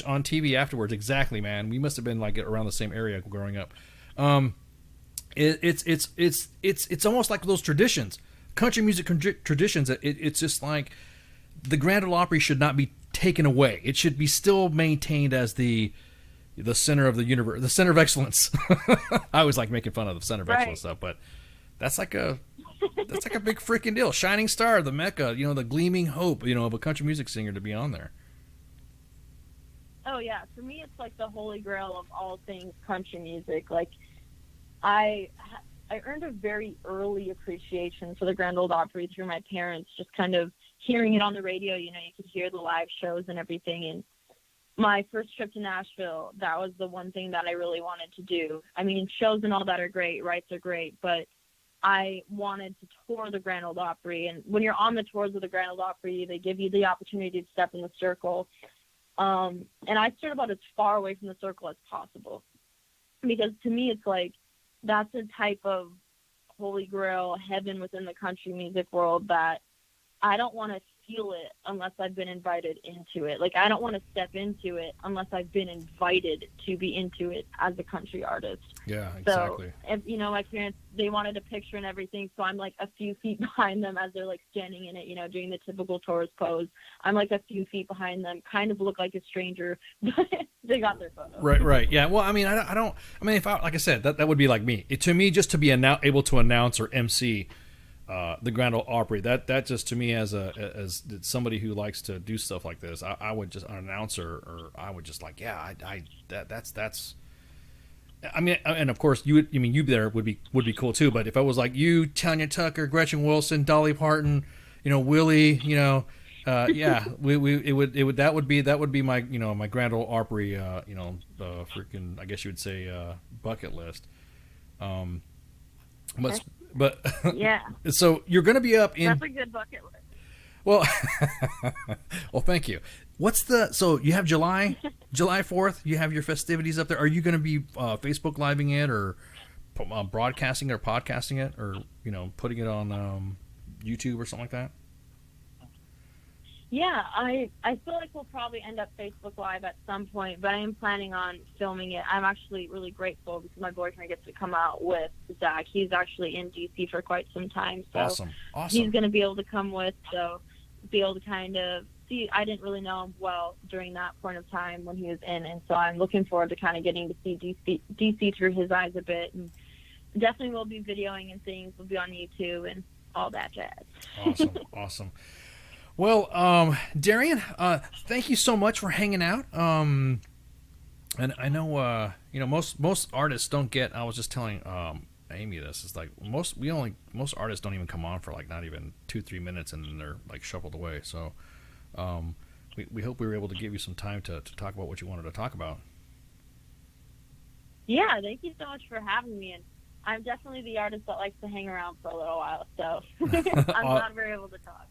on TV afterwards. Exactly, man. We must have been like around the same area growing up. It's almost like those traditions, country music traditions. It's just like the Grand Ole Opry should not be taken away. It should be still maintained as the center of the universe, the center of excellence. I always like making fun of the center of excellence stuff, but that's like a big freaking deal. Shining star, the Mecca, the gleaming hope, of a country music singer to be on there. Oh yeah, for me it's like the holy grail of all things country music. Like I earned a very early appreciation for the Grand Ole Opry through my parents, just kind of hearing it on the radio. You could hear the live shows and everything. And my first trip to Nashville, that was the one thing that I really wanted to do. I mean, shows and all that are great, rights are great, but I wanted to tour the Grand Ole Opry. And when you're on the tours of the Grand Ole Opry, they give you the opportunity to step in the circle. And I stood about as far away from the circle as possible, because to me it's like, that's a type of holy grail heaven within the country music world that I don't want to feel it unless I've been invited into it. Like, I don't want to step into it unless I've been invited to be into it as a country artist. Yeah, exactly. So, if, my parents, they wanted a picture and everything, so I'm like a few feet behind them as they're like standing in it, doing the typical tourist pose. I'm like a few feet behind them, kind of look like a stranger, but they got their photo. Right. Yeah. Well, I mean, if like I said, that would be like me. To me, just to be able to announce or MC the Grand Ole Opry, that just, to me, as somebody who likes to do stuff like this, I would just, an announcer, or I would just like, yeah, that's. I mean, and of course, you there would be cool too. But if I was like you, Tanya Tucker, Gretchen Wilson, Dolly Parton, Willie, yeah, that would be my my Grand Ole Opry, freaking, I guess you would say, bucket list. But yeah. So you're going to be up in. That's a good bucket list. Well, well, thank you. So you have July 4th, you have your festivities up there. Are you going to be Facebook living it, or broadcasting it, or podcasting it, or, putting it on YouTube or something like that? Yeah, I feel like we'll probably end up Facebook Live at some point, but I am planning on filming it. I'm actually really grateful because my boyfriend gets to come out with Zach. He's actually in DC for quite some time, so awesome. He's going to be able to come with, so be able to kind of I didn't really know him well during that point of time when he was in, and so I'm looking forward to kind of getting to see DC through his eyes a bit, and definitely will be videoing and things. Will be on YouTube and all that jazz. Awesome. Well, Dariann, thank you so much for hanging out. And I know, most artists don't get. I was just telling Amy this. It's like most artists don't even come on for like not even 2-3 minutes, and then they're like shuffled away. So, we hope we were able to give you some time to talk about what you wanted to talk about. Yeah, thank you so much for having me. And I'm definitely the artist that likes to hang around for a little while, so I'm glad we're able to talk.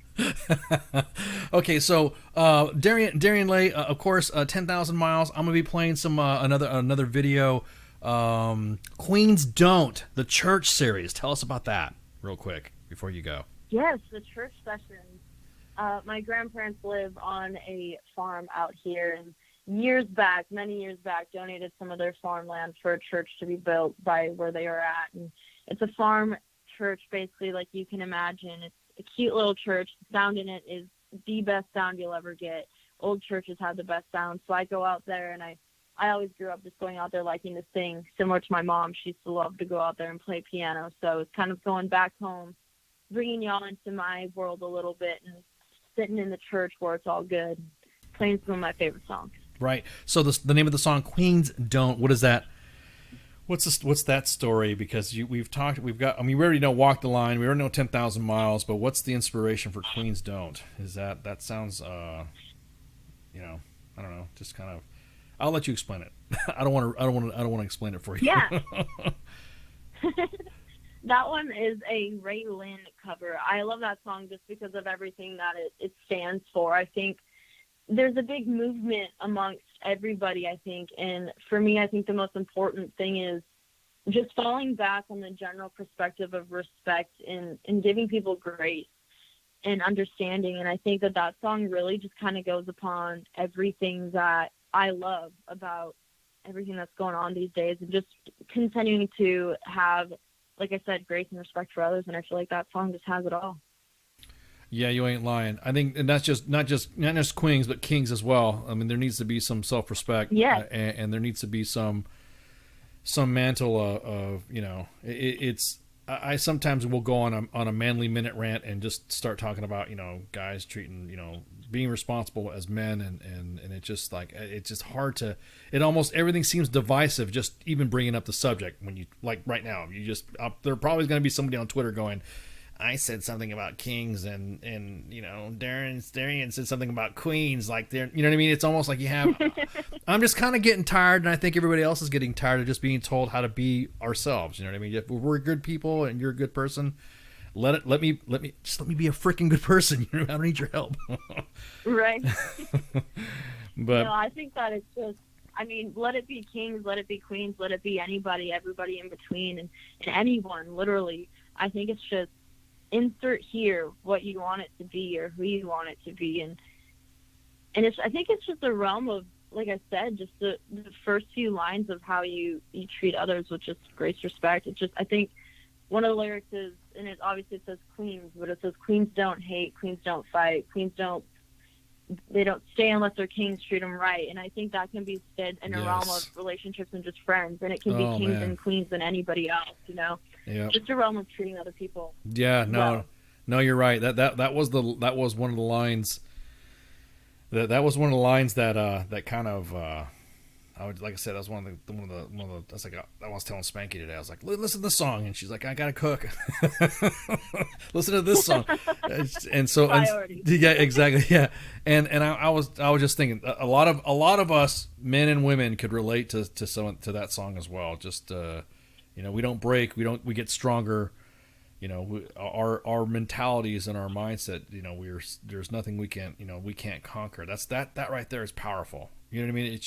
Okay, so Dariann Leigh, of course, 10,000 Miles. I'm gonna be playing some another video. Queens Don't, the church series. Tell us about that real quick before you go. Yes, the church sessions. My grandparents live on a farm out here, and many years back, donated some of their farmland for a church to be built by where they are at. And it's a farm church, basically, like you can imagine. It's a cute little church. The sound in it is the best sound you'll ever get. Old churches have the best sound. So I go out there, and I always grew up just going out there liking to sing. Similar to my mom, she used to love to go out there and play piano. So it's kind of going back home, bringing y'all into my world a little bit, and sitting in the church where it's all good, playing some of my favorite songs. Right. So the name of the song, Queens Don't. What is that? What's that story? Because we already know Walk the Line. We already know 10,000 Miles. But what's the inspiration for Queens Don't? Is that sounds, I don't know, just kind of. I'll let you explain it. I don't want to explain it for you. Yeah. That one is a Ray Lynn cover. I love that song just because of everything that it stands for. I think there's a big movement amongst everybody, I think. And for me, I think the most important thing is just falling back on the general perspective of respect and giving people grace and understanding. And I think that song really just kind of goes upon everything that I love about everything that's going on these days, and just continuing to have, like I said, grace and respect for others. And I feel like that song just has it all. Yeah, you ain't lying. I think, and that's just not just queens, but kings as well. I mean, there needs to be some self-respect. Yeah. And there needs to be some mantle of I sometimes will go on a manly minute rant and just start talking about, guys treating, being responsible as men, and it's just like, it's just hard to, it almost, everything seems divisive just even bringing up the subject. When you, like right now, there probably going to be somebody on Twitter going, I said something about kings, and Dariann said something about queens. Like, they're, you know what I mean? It's almost like you have. I'm just kind of getting tired, and I think everybody else is getting tired of just being told how to be ourselves. You know what I mean? If we're good people and you're a good person, let me be a freaking good person. I don't need your help. Right. But no, I think that it's just. I mean, let it be kings, let it be queens, let it be anybody, everybody in between, and anyone. Literally, I think it's just. Insert here what you want it to be or who you want it to be, and I think it's just a realm of, like I said, just the first few lines of how you treat others with just grace, respect. It's just, I think one of the lyrics is, and it obviously says queens, but it says queens don't hate, queens don't fight, queens don't stay unless their kings treat them right. And I think that can be said in a realm of relationships and just friends, and it can be kings and queens than anybody else, Yeah. Just a realm of treating other people. Yeah, no, you're right. That was one of the lines. That was one of the lines that kind of. Like I said, that was one of the. That's like I was telling Spanky today. I was like, listen to this song, and she's like, I gotta cook. Listen to this song, and so yeah, exactly, yeah. And I was just thinking a lot of us men and women could relate to that song as well. Just we don't break, we get stronger. Our mentalities and our mindset. There's nothing we can't conquer. That right there is powerful. You know what I mean?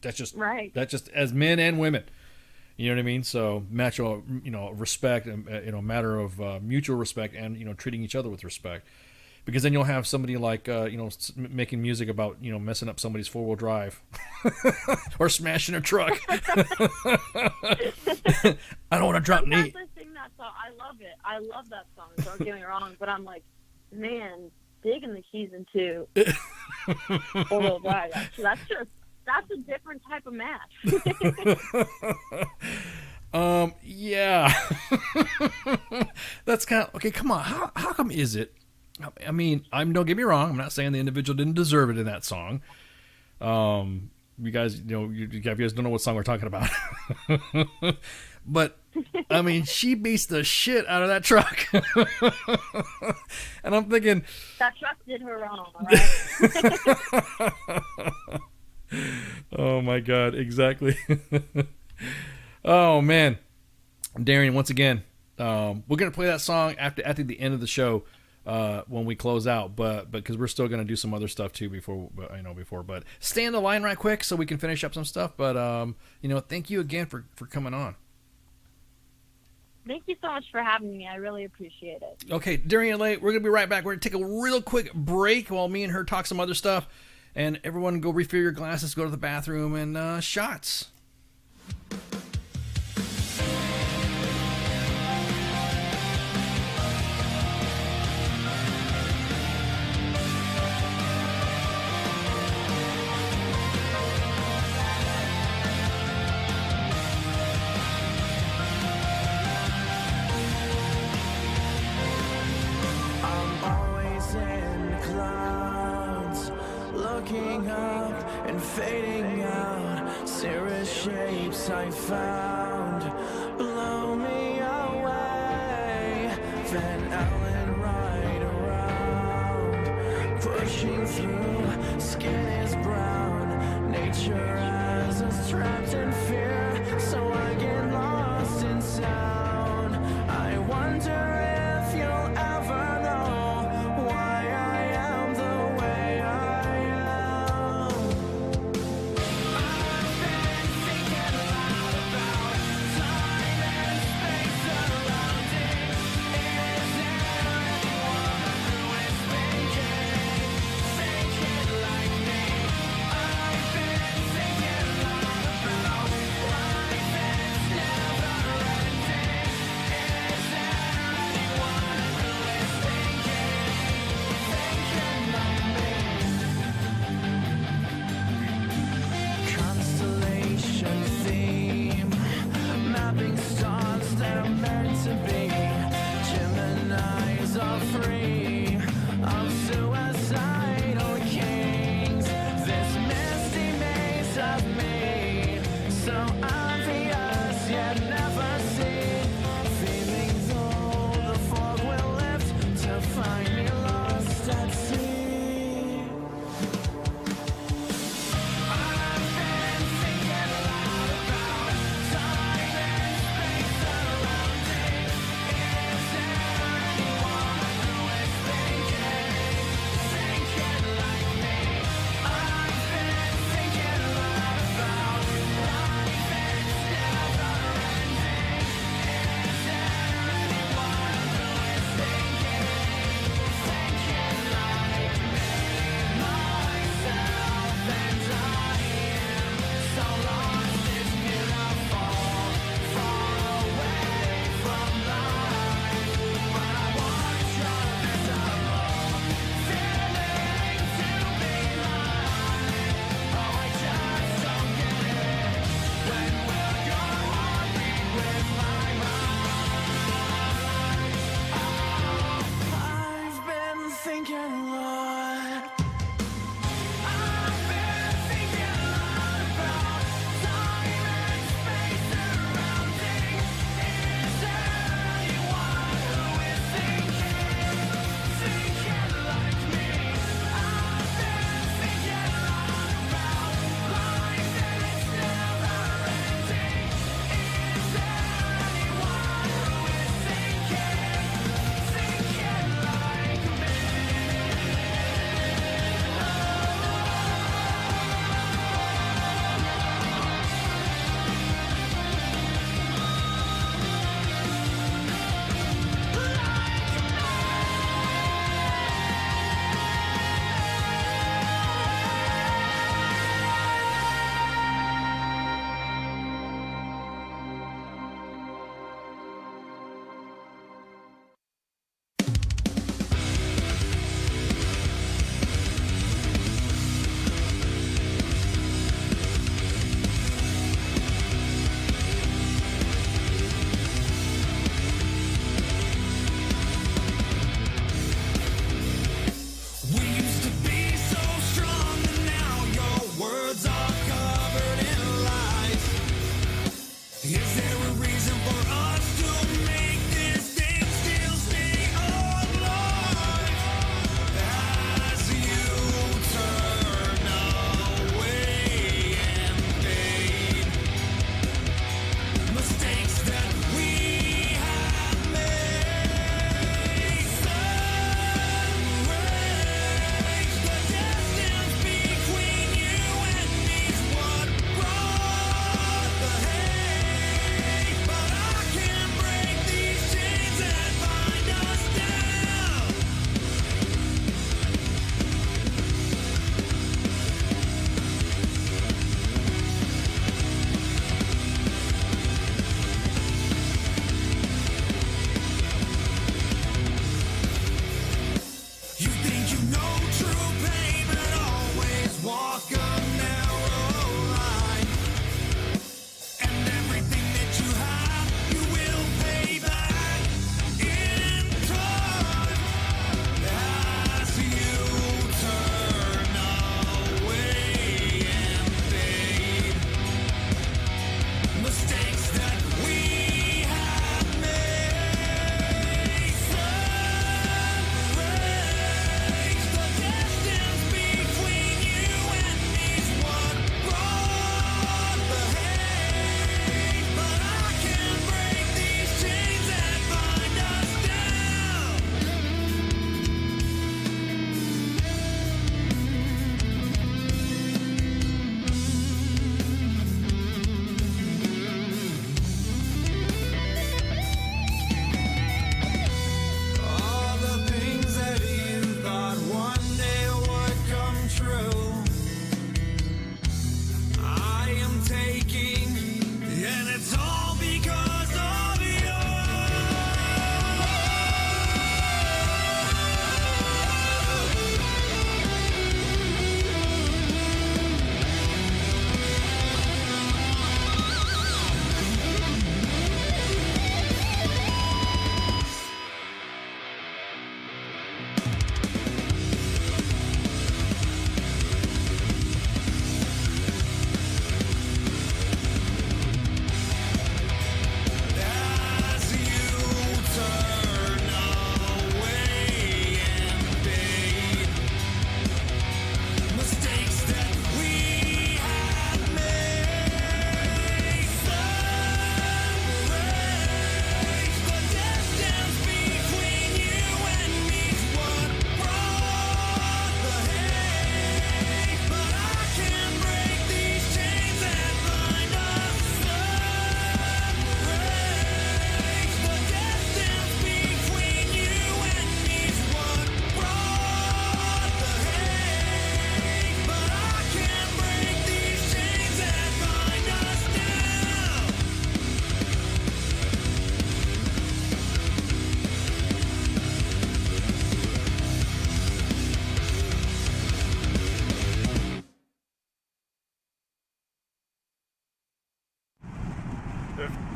That's just right. That's just as men and women. You know what I mean? So mutual, respect, and matter of mutual respect, and treating each other with respect. Because then you'll have somebody like making music about messing up somebody's 4-wheel drive or smashing a truck. I don't want to drop knee. I love it. I love that song. Don't get me wrong, but I'm like, man, digging the keys into four-wheel drive. That's a different type of match. Yeah. That's kind of, okay, come on. How come is it? I mean, don't get me wrong. I'm not saying the individual didn't deserve it in that song. You guys, you guys don't know what song we're talking about. But, I mean, she beats the shit out of that truck. And I'm thinking... That truck did her wrong, right? Oh, my God. Exactly. Oh, man. Dariann, once again, we're going to play that song at the end of the show when we close out, but because we're still going to do some other stuff too before. But stay on the line right quick so we can finish up some stuff. But thank you again for coming on. Thank you so much for having me. I really appreciate it. Okay, Dariann Leigh, we're going to be right back. We're going to take a real quick break while me and her talk some other stuff, and everyone go refill your glasses, go to the bathroom, and shots. Looking up and fading out, cirrus shapes I found blow me away. Van Allen right around, pushing through. Skin is brown, nature has us trapped in fear, so I get lost in sound. I wonder if you'll ever know why I am the way I am. I've been thinking a lot about time and space surrounding. Is there anyone who is thinking like me? I've been thinking a lot about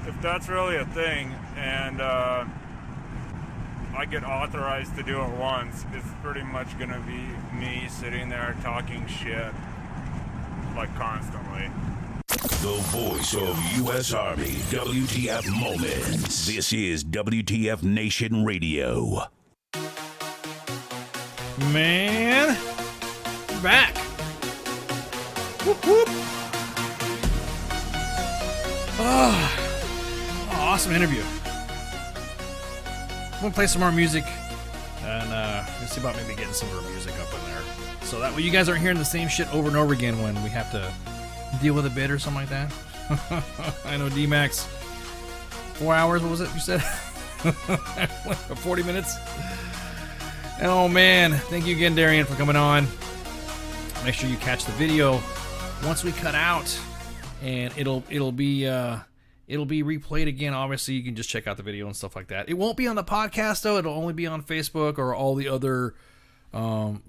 if that's really a thing, and I get authorized to do it once, it's pretty much going to be me sitting there talking shit, like, constantly. The voice of U.S. Army, WTF Moments. This is WTF Nation Radio. Man, back. Whoop, whoop. Oh, awesome interview. I'm going to play some more music, and let's see about maybe getting some more music up in there. So that way you guys aren't hearing the same shit over and over again when we have to deal with a bid or something like that. I know D-Max, 4 hours, what was it you said? 40 minutes? Oh man, thank you again, Dariann, for coming on. Make sure you catch the video once we cut out, and it'll be replayed again. Obviously, you can just check out the video and stuff like that. It won't be on the podcast though. It'll only be on Facebook or all the other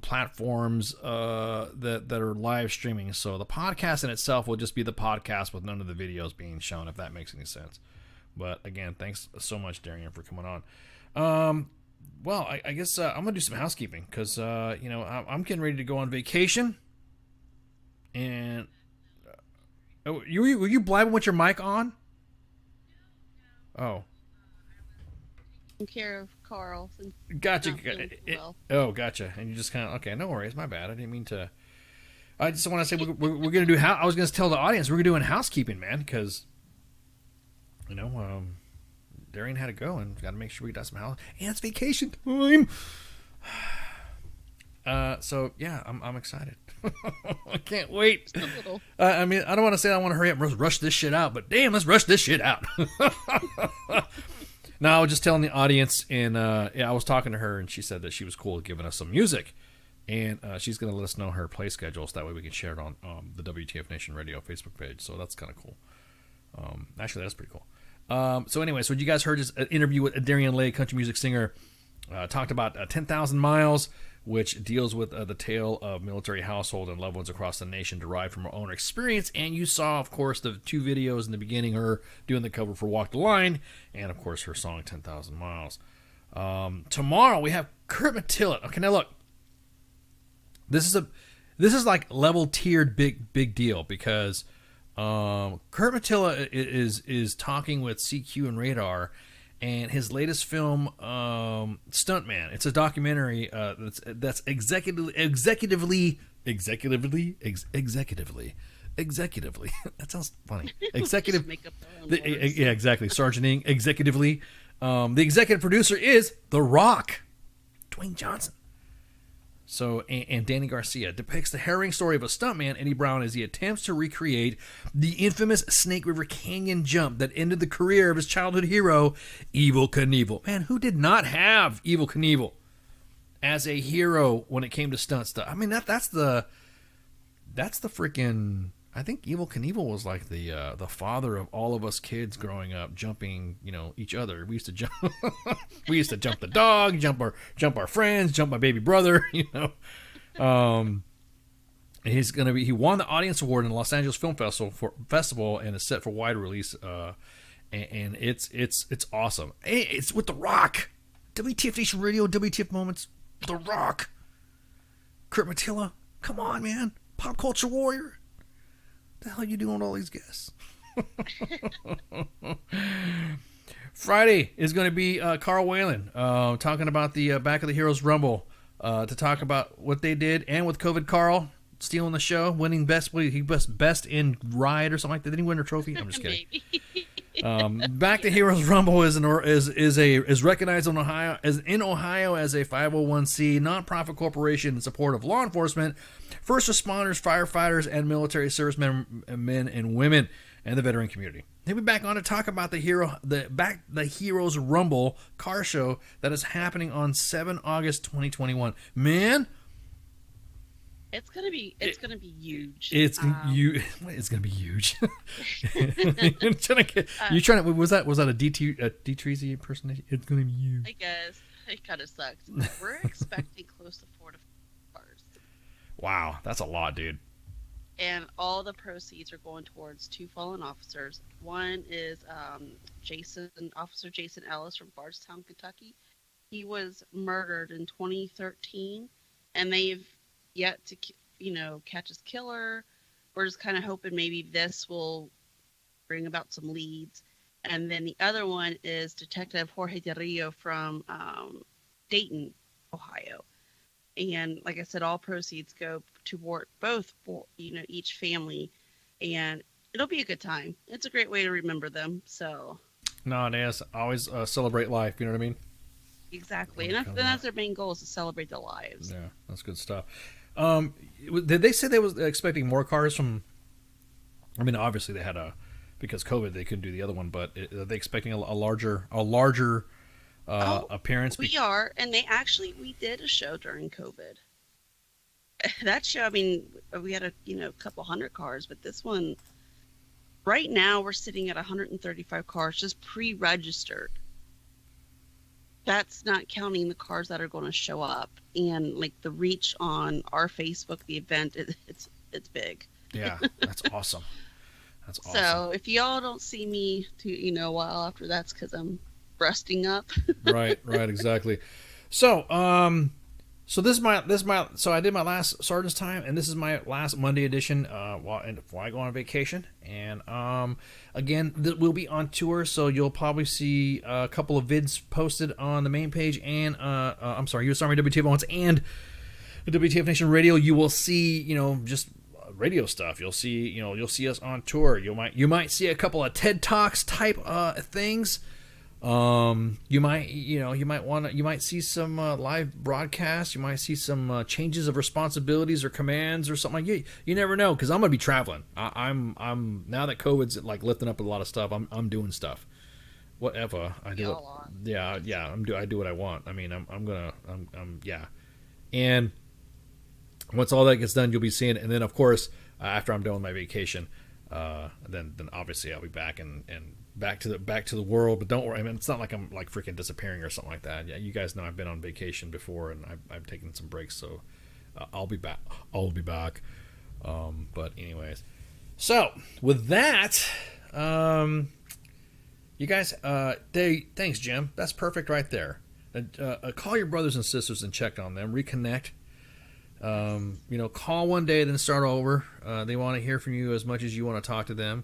platforms that are live streaming. So the podcast in itself will just be the podcast with none of the videos being shown, if that makes any sense. But again, thanks so much, Dariann, for coming on. Well, I guess I'm gonna do some housekeeping because I'm getting ready to go on vacation. And were you blabbing with your mic on? Oh. Taking care of Carl. Gotcha. Oh, gotcha. And you just kind of, okay, no worries. My bad. I didn't mean to. I just want to say we're going to do, I was going to tell the audience, we're doing housekeeping, man, because, Dariann had to go and got to make sure we got some house. And it's vacation time. So, yeah, I'm excited. I can't wait. I mean, I don't want to say I want to hurry up and rush this shit out, but damn, let's rush this shit out. No, I was just telling the audience, and I was talking to her, and she said that she was cool with giving us some music, and she's going to let us know her play schedule, so that way we can share it on the WTF Nation Radio Facebook page. So that's kind of cool. Actually, that's pretty cool. So anyway, so you guys heard this interview with Dariann Leigh, country music singer, talked about 10,000 Miles, which deals with the tale of military household and loved ones across the nation derived from her own experience. And you saw, of course, the 2 videos in the beginning, her doing the cover for Walk the Line, and, of course, her song 10,000 Miles. Tomorrow, we have Kurt Mattilla. Okay, now look. This is like level-tiered big deal because Kurt Mattilla is talking with CQ and Radar, and his latest film, Stuntman. It's a documentary that's executively. That sounds funny. Executive. Yeah, exactly. Sergeanting executively. The executive producer is The Rock, Dwayne Johnson. So, and Danny Garcia depicts the harrowing story of a stuntman, Eddie Brown, as he attempts to recreate the infamous Snake River Canyon jump that ended the career of his childhood hero, Evel Knievel. Man, who did not have Evel Knievel as a hero when it came to stunt stuff? I mean, that's the freaking. I think Evel Knievel was like the father of all of us kids growing up, jumping, each other. We used to jump. We used to jump the dog, jump our friends, jump my baby brother. He won the audience award in the Los Angeles Film Festival and is set for wide release. And it's awesome. It's with The Rock, WTF Nation Radio, WTF Moments, The Rock, Kurt Mattilla. Come on, man, pop culture warrior. The hell are you doing with all these guests? Friday is going to be Carl Whalen talking about the Back of the Heroes Rumble to talk about what they did, and with COVID Carl stealing the show, winning best in ride or something like that. Didn't he win a trophy? I'm just kidding. Back to Heroes Rumble is recognized in Ohio as a 501c nonprofit corporation in support of law enforcement, first responders, firefighters, and military servicemen, men and women, and the veteran community. He'll be back on to talk about the Heroes Rumble car show that is happening on 7 August 2021. Man, it's gonna be huge. It's gonna be huge. You trying to? Was that a D-Treasy impersonation? It's gonna be huge. I guess it kind of sucks. But we're expecting close to 4 to 5 cars. Wow, that's a lot, dude. and all the proceeds are going towards 2 fallen officers. One is Officer Jason Ellis from Bardstown, Kentucky. He was murdered in 2013, and they've yet to, catch his killer. We're just kind of hoping maybe this will bring about some leads. And then the other one is Detective Jorge Del Rio from Dayton, Ohio. And like I said, all proceeds go toward both for each family, and it'll be a good time. It's a great way to remember them. So nowadays, always celebrate life. You know what I mean? Exactly, and that's their main goal, is to celebrate their lives. Yeah, that's good stuff. Did they say they was expecting more cars from? I mean, obviously they had because COVID they couldn't do the other one, but are they expecting a larger appearance? We are, and we did a show during COVID. That show, I mean, we had a couple hundred cars, but this one, right now we're sitting at 135 cars just pre-registered. That's not counting the cars that are going to show up, and like the reach on our Facebook, the event, it's big. Yeah, that's awesome. That's awesome. So if y'all don't see me a while after, that's because I'm resting up. right, exactly. So, so I did my last Sergeant's Time, and this is my last Monday edition before I go on vacation. And again, we'll be on tour, so you'll probably see a couple of vids posted on the main page, and US Army WTF Moments and WTF Nation Radio. You will see, just radio stuff. You'll see us on tour. You might see a couple of TED Talks type things. You might see some live broadcasts. You might see some changes of responsibilities or commands or something like that. You never know, because I'm gonna be traveling. I'm now that COVID's like lifting up a lot of stuff. I'm doing stuff. Whatever I do. I do what I want. I mean, yeah. And once all that gets done, you'll be seeing it. And then of course, after I'm done with my vacation, then obviously I'll be back and back to the world. But don't worry, I mean, it's not like I'm like freaking disappearing or something like that. Yeah, you guys know I've been on vacation before, and I've taken some breaks, so I'll be back. But anyways, so with that, you guys, thanks, Jim. That's perfect right there. Call your brothers and sisters and check on them, reconnect. Call one day, then start over. They want to hear from you as much as you want to talk to them.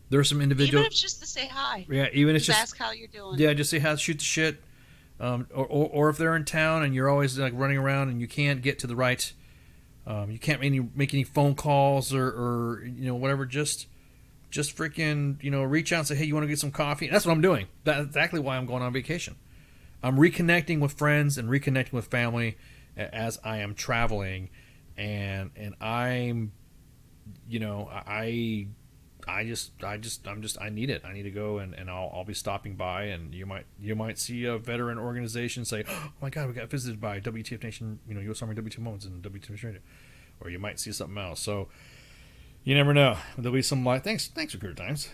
There's some individual. Even if it's just to say hi. Yeah, even if just ask how you're doing. Yeah, just say how, shoot the shit. Or if they're in town and you're always like running around and you can't get to the right, you can't make any phone calls or whatever. Just freaking reach out and say, hey, you want to get some coffee? And that's what I'm doing. That's exactly why I'm going on vacation. I'm reconnecting with friends and reconnecting with family as I am traveling, and I'm, I need it. I need to go, and I'll be stopping by, and you might see a veteran organization say, oh my God, we got visited by WTF Nation, US Army WTF Moments and WTF Nation Radio, or you might see something else. So you never know. There'll be some thanks for Good Times.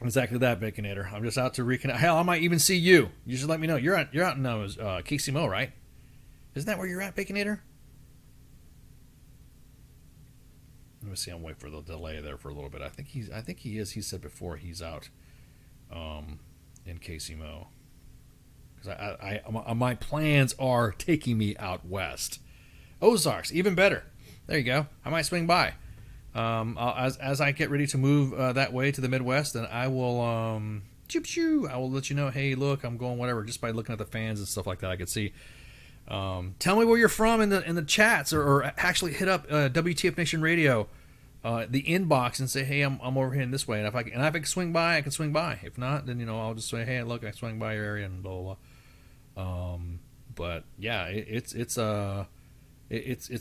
Exactly that, Baconator. I'm just out to reconnect. Hell, I might even see you. You just let me know. You're out in KCMO, right? Isn't that where you're at, Baconator? Let me see. I'm waiting for the delay there for a little bit. I think he is. He said before he's out in KCMO, because my plans are taking me out west. Ozarks, even better. There you go. I might swing by. As I get ready to move that way to the Midwest, then I will I will let you know. Hey, look, I'm going whatever. Just by looking at the fans and stuff like that, I could see. Tell me where you're from in the chats, or actually hit up WTF Nation Radio, the inbox, and say, hey, I'm over here in this way, and if I can swing by, I can swing by. If not, then I'll just say, hey, look, I swung by your area and blah blah blah. But yeah, it's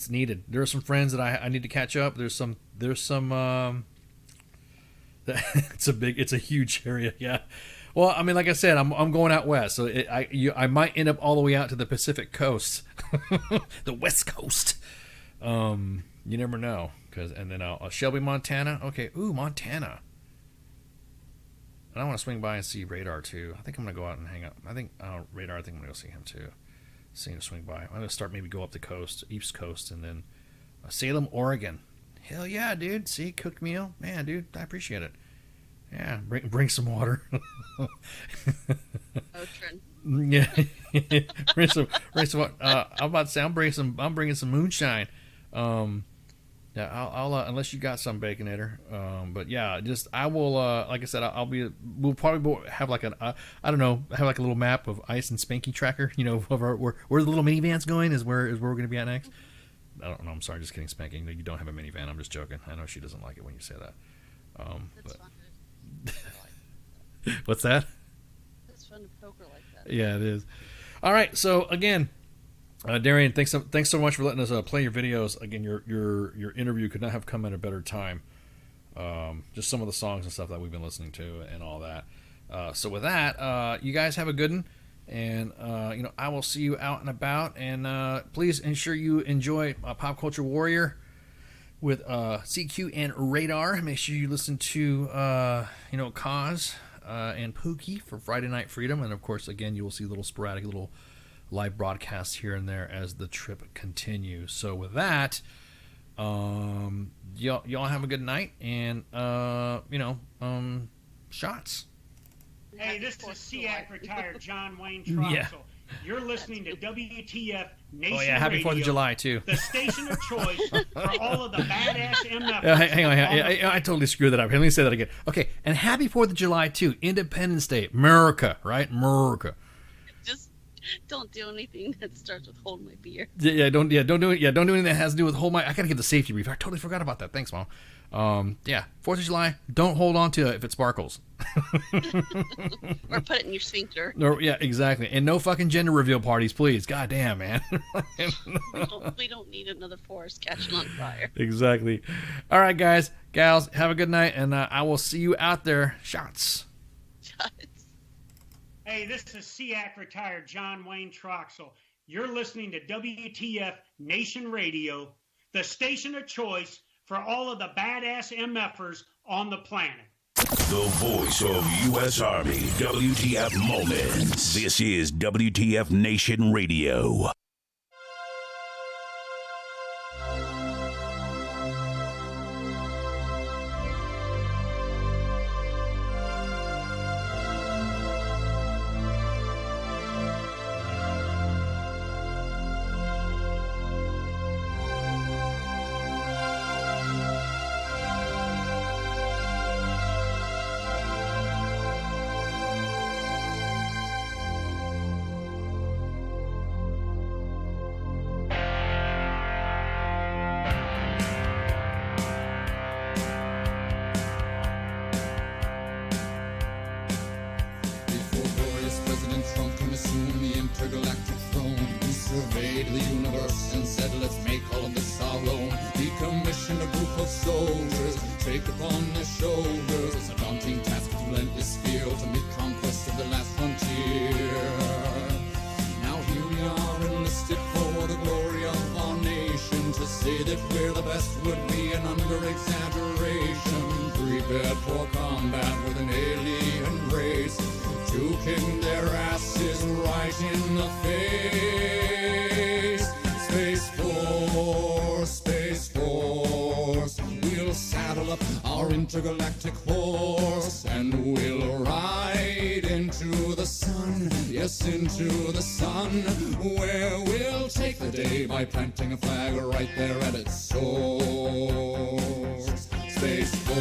needed. There are some friends that I need to catch up. There's some it's a huge area. Yeah. Well, I mean, like I said, I'm going out west, so I might end up all the way out to the Pacific Coast, the West Coast. You never know, and then Shelby, Montana. Okay, Montana. And I want to swing by and see Radar too. I think I'm gonna go out and hang out. I think Radar. I think I'm gonna go see him too. See him swing by. I'm gonna start maybe go up the coast, East Coast, and then Salem, Oregon. Hell yeah, dude. See, cooked meal. Man, dude, I appreciate it. Yeah, bring some water. Yeah, bring some. I'm about to say I'm bringing some moonshine. Yeah, I'll unless you got some Baconator. But yeah, I will. Like I said, we'll probably have like I don't know, have like a little map of Ice and Spanky tracker. You know, of where the little minivan's going is where we're going to be at next. I don't know. I'm sorry, just kidding, Spanky. You don't have a minivan. I'm just joking. I know she doesn't like it when you say that. What's that? It's fun to poke her like that. Yeah, it is. All right. So again, Dariann, thanks so much for letting us play your videos. Again, your interview could not have come at a better time. Just some of the songs and stuff that we've been listening to and all that. So with that, you guys have a good one, and I will see you out and about. And please ensure you enjoy Pop Culture Warrior with CQ and Radar. Make sure you listen to Cause and Pookie for Friday Night Freedom, and of course, again, you will see little sporadic live broadcasts here and there as the trip continues. So with that, y'all have a good night, and shots. Hey, this is SEAC retired John Wayne Troxel. Yeah. You're listening to WTF Nation Oh yeah, happy Radio, 4th of July too. the station of choice for all of the badass MF. Hang on. I totally screwed that up. Let me say that again. Okay, and happy 4th of July too. Independence Day, America, right? America. Just don't do anything that starts with hold my beer. Don't do it. Yeah, don't do anything that has to do with hold my. I gotta give the safety brief. I totally forgot about that. Thanks, Mom. 4th of July. Don't hold on to it if it sparkles. Or put it in your sphincter. No, yeah, exactly. And no fucking gender reveal parties, please. God damn, man. We don't need another forest catching on fire. Exactly. All right, guys, gals, have a good night, and I will see you out there. Shots. Hey, this is SEAC retired John Wayne Troxel. You're listening to WTF Nation Radio, the station of choice for all of the badass MFers on the planet. The voice of U.S. Army, WTF Moments. This is WTF Nation Radio. Intergalactic horse, and we'll ride into the sun, yes, into the sun, where we'll take the day by planting a flag right there at its source. Space Force.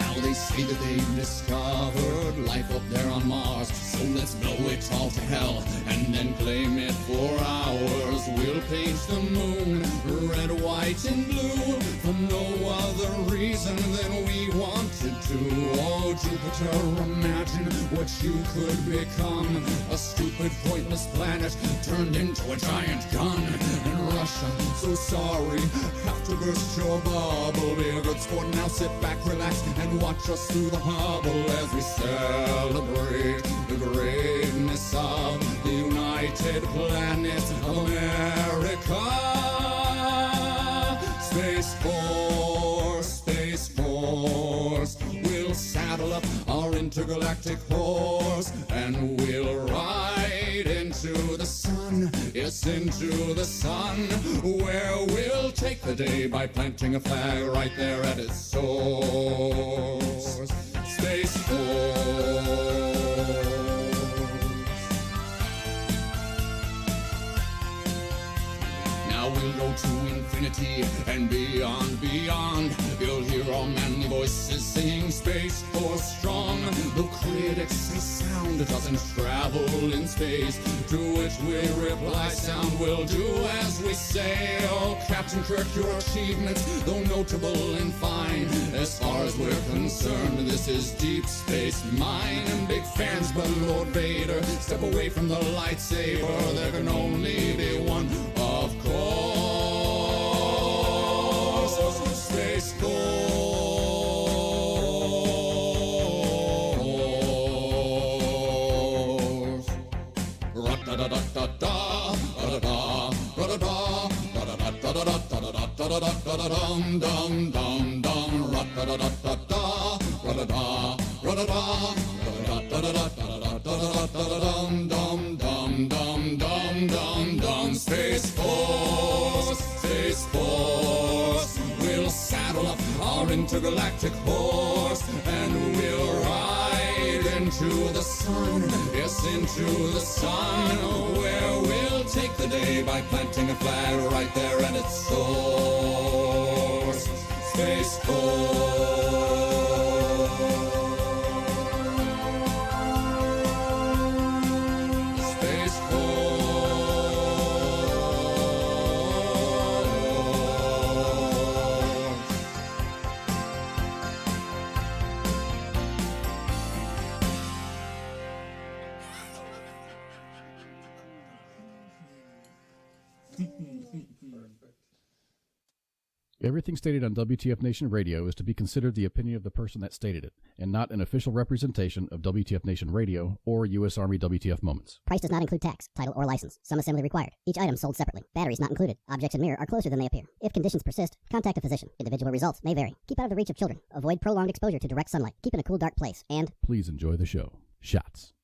Now they say that they've discovered life up there on Mars, so let's blow it all to hell and then claim it for ours. We'll paint the moon red, white, and blue for no other reason than we wanted to. Oh, Jupiter, imagine what you could become. A stupid, pointless planet turned into a giant gun. And Russia, so sorry, have to burst your bubble. Be a good sport now, sit back, relax, and watch us through the Hubble as we celebrate the greatness of the United Planet of America. Space Force, Space Force. We'll saddle up our intergalactic horse and we'll into the sun, where we'll take the day by planting a flag right there at its source. Space Force. Now we'll go to infinity and beyond, beyond. You'll hear all manly voices singing Space Force strong. Though critics say sound doesn't travel in space, to which we reply sound will do as we say. Oh, Captain Kirk, your achievements, though notable and fine, as far as we're concerned, this is Deep Space Mine. And big fans, but Lord Vader, step away from the lightsaber. There can only be one, of course. Space Force. Ra-da-da-da-da-da, ra-da-da, ra-da-da, ra-da-da-da-da-da-da-da-dum-dum-dum-dum, ra-da-da-da-da-da, ra-da-da, ra-da-da, ra-da-da-da-da-da-dum-dum-dum-dum-dum-dum. Space Force, Space Force. We'll saddle up our intergalactic horse and we'll ride into the sun, yes, into the sun, where we'll take the day by planting a flag right there at its source. Space Force. Space Force. Everything stated on WTF Nation Radio is to be considered the opinion of the person that stated it, and not an official representation of WTF Nation Radio or U.S. Army WTF Moments. Price does not include tax, title, or license. Some assembly required. Each item sold separately. Batteries not included. Objects in mirror are closer than they appear. If conditions persist, contact a physician. Individual results may vary. Keep out of the reach of children. Avoid prolonged exposure to direct sunlight. Keep in a cool, dark place. And please enjoy the show. Shots.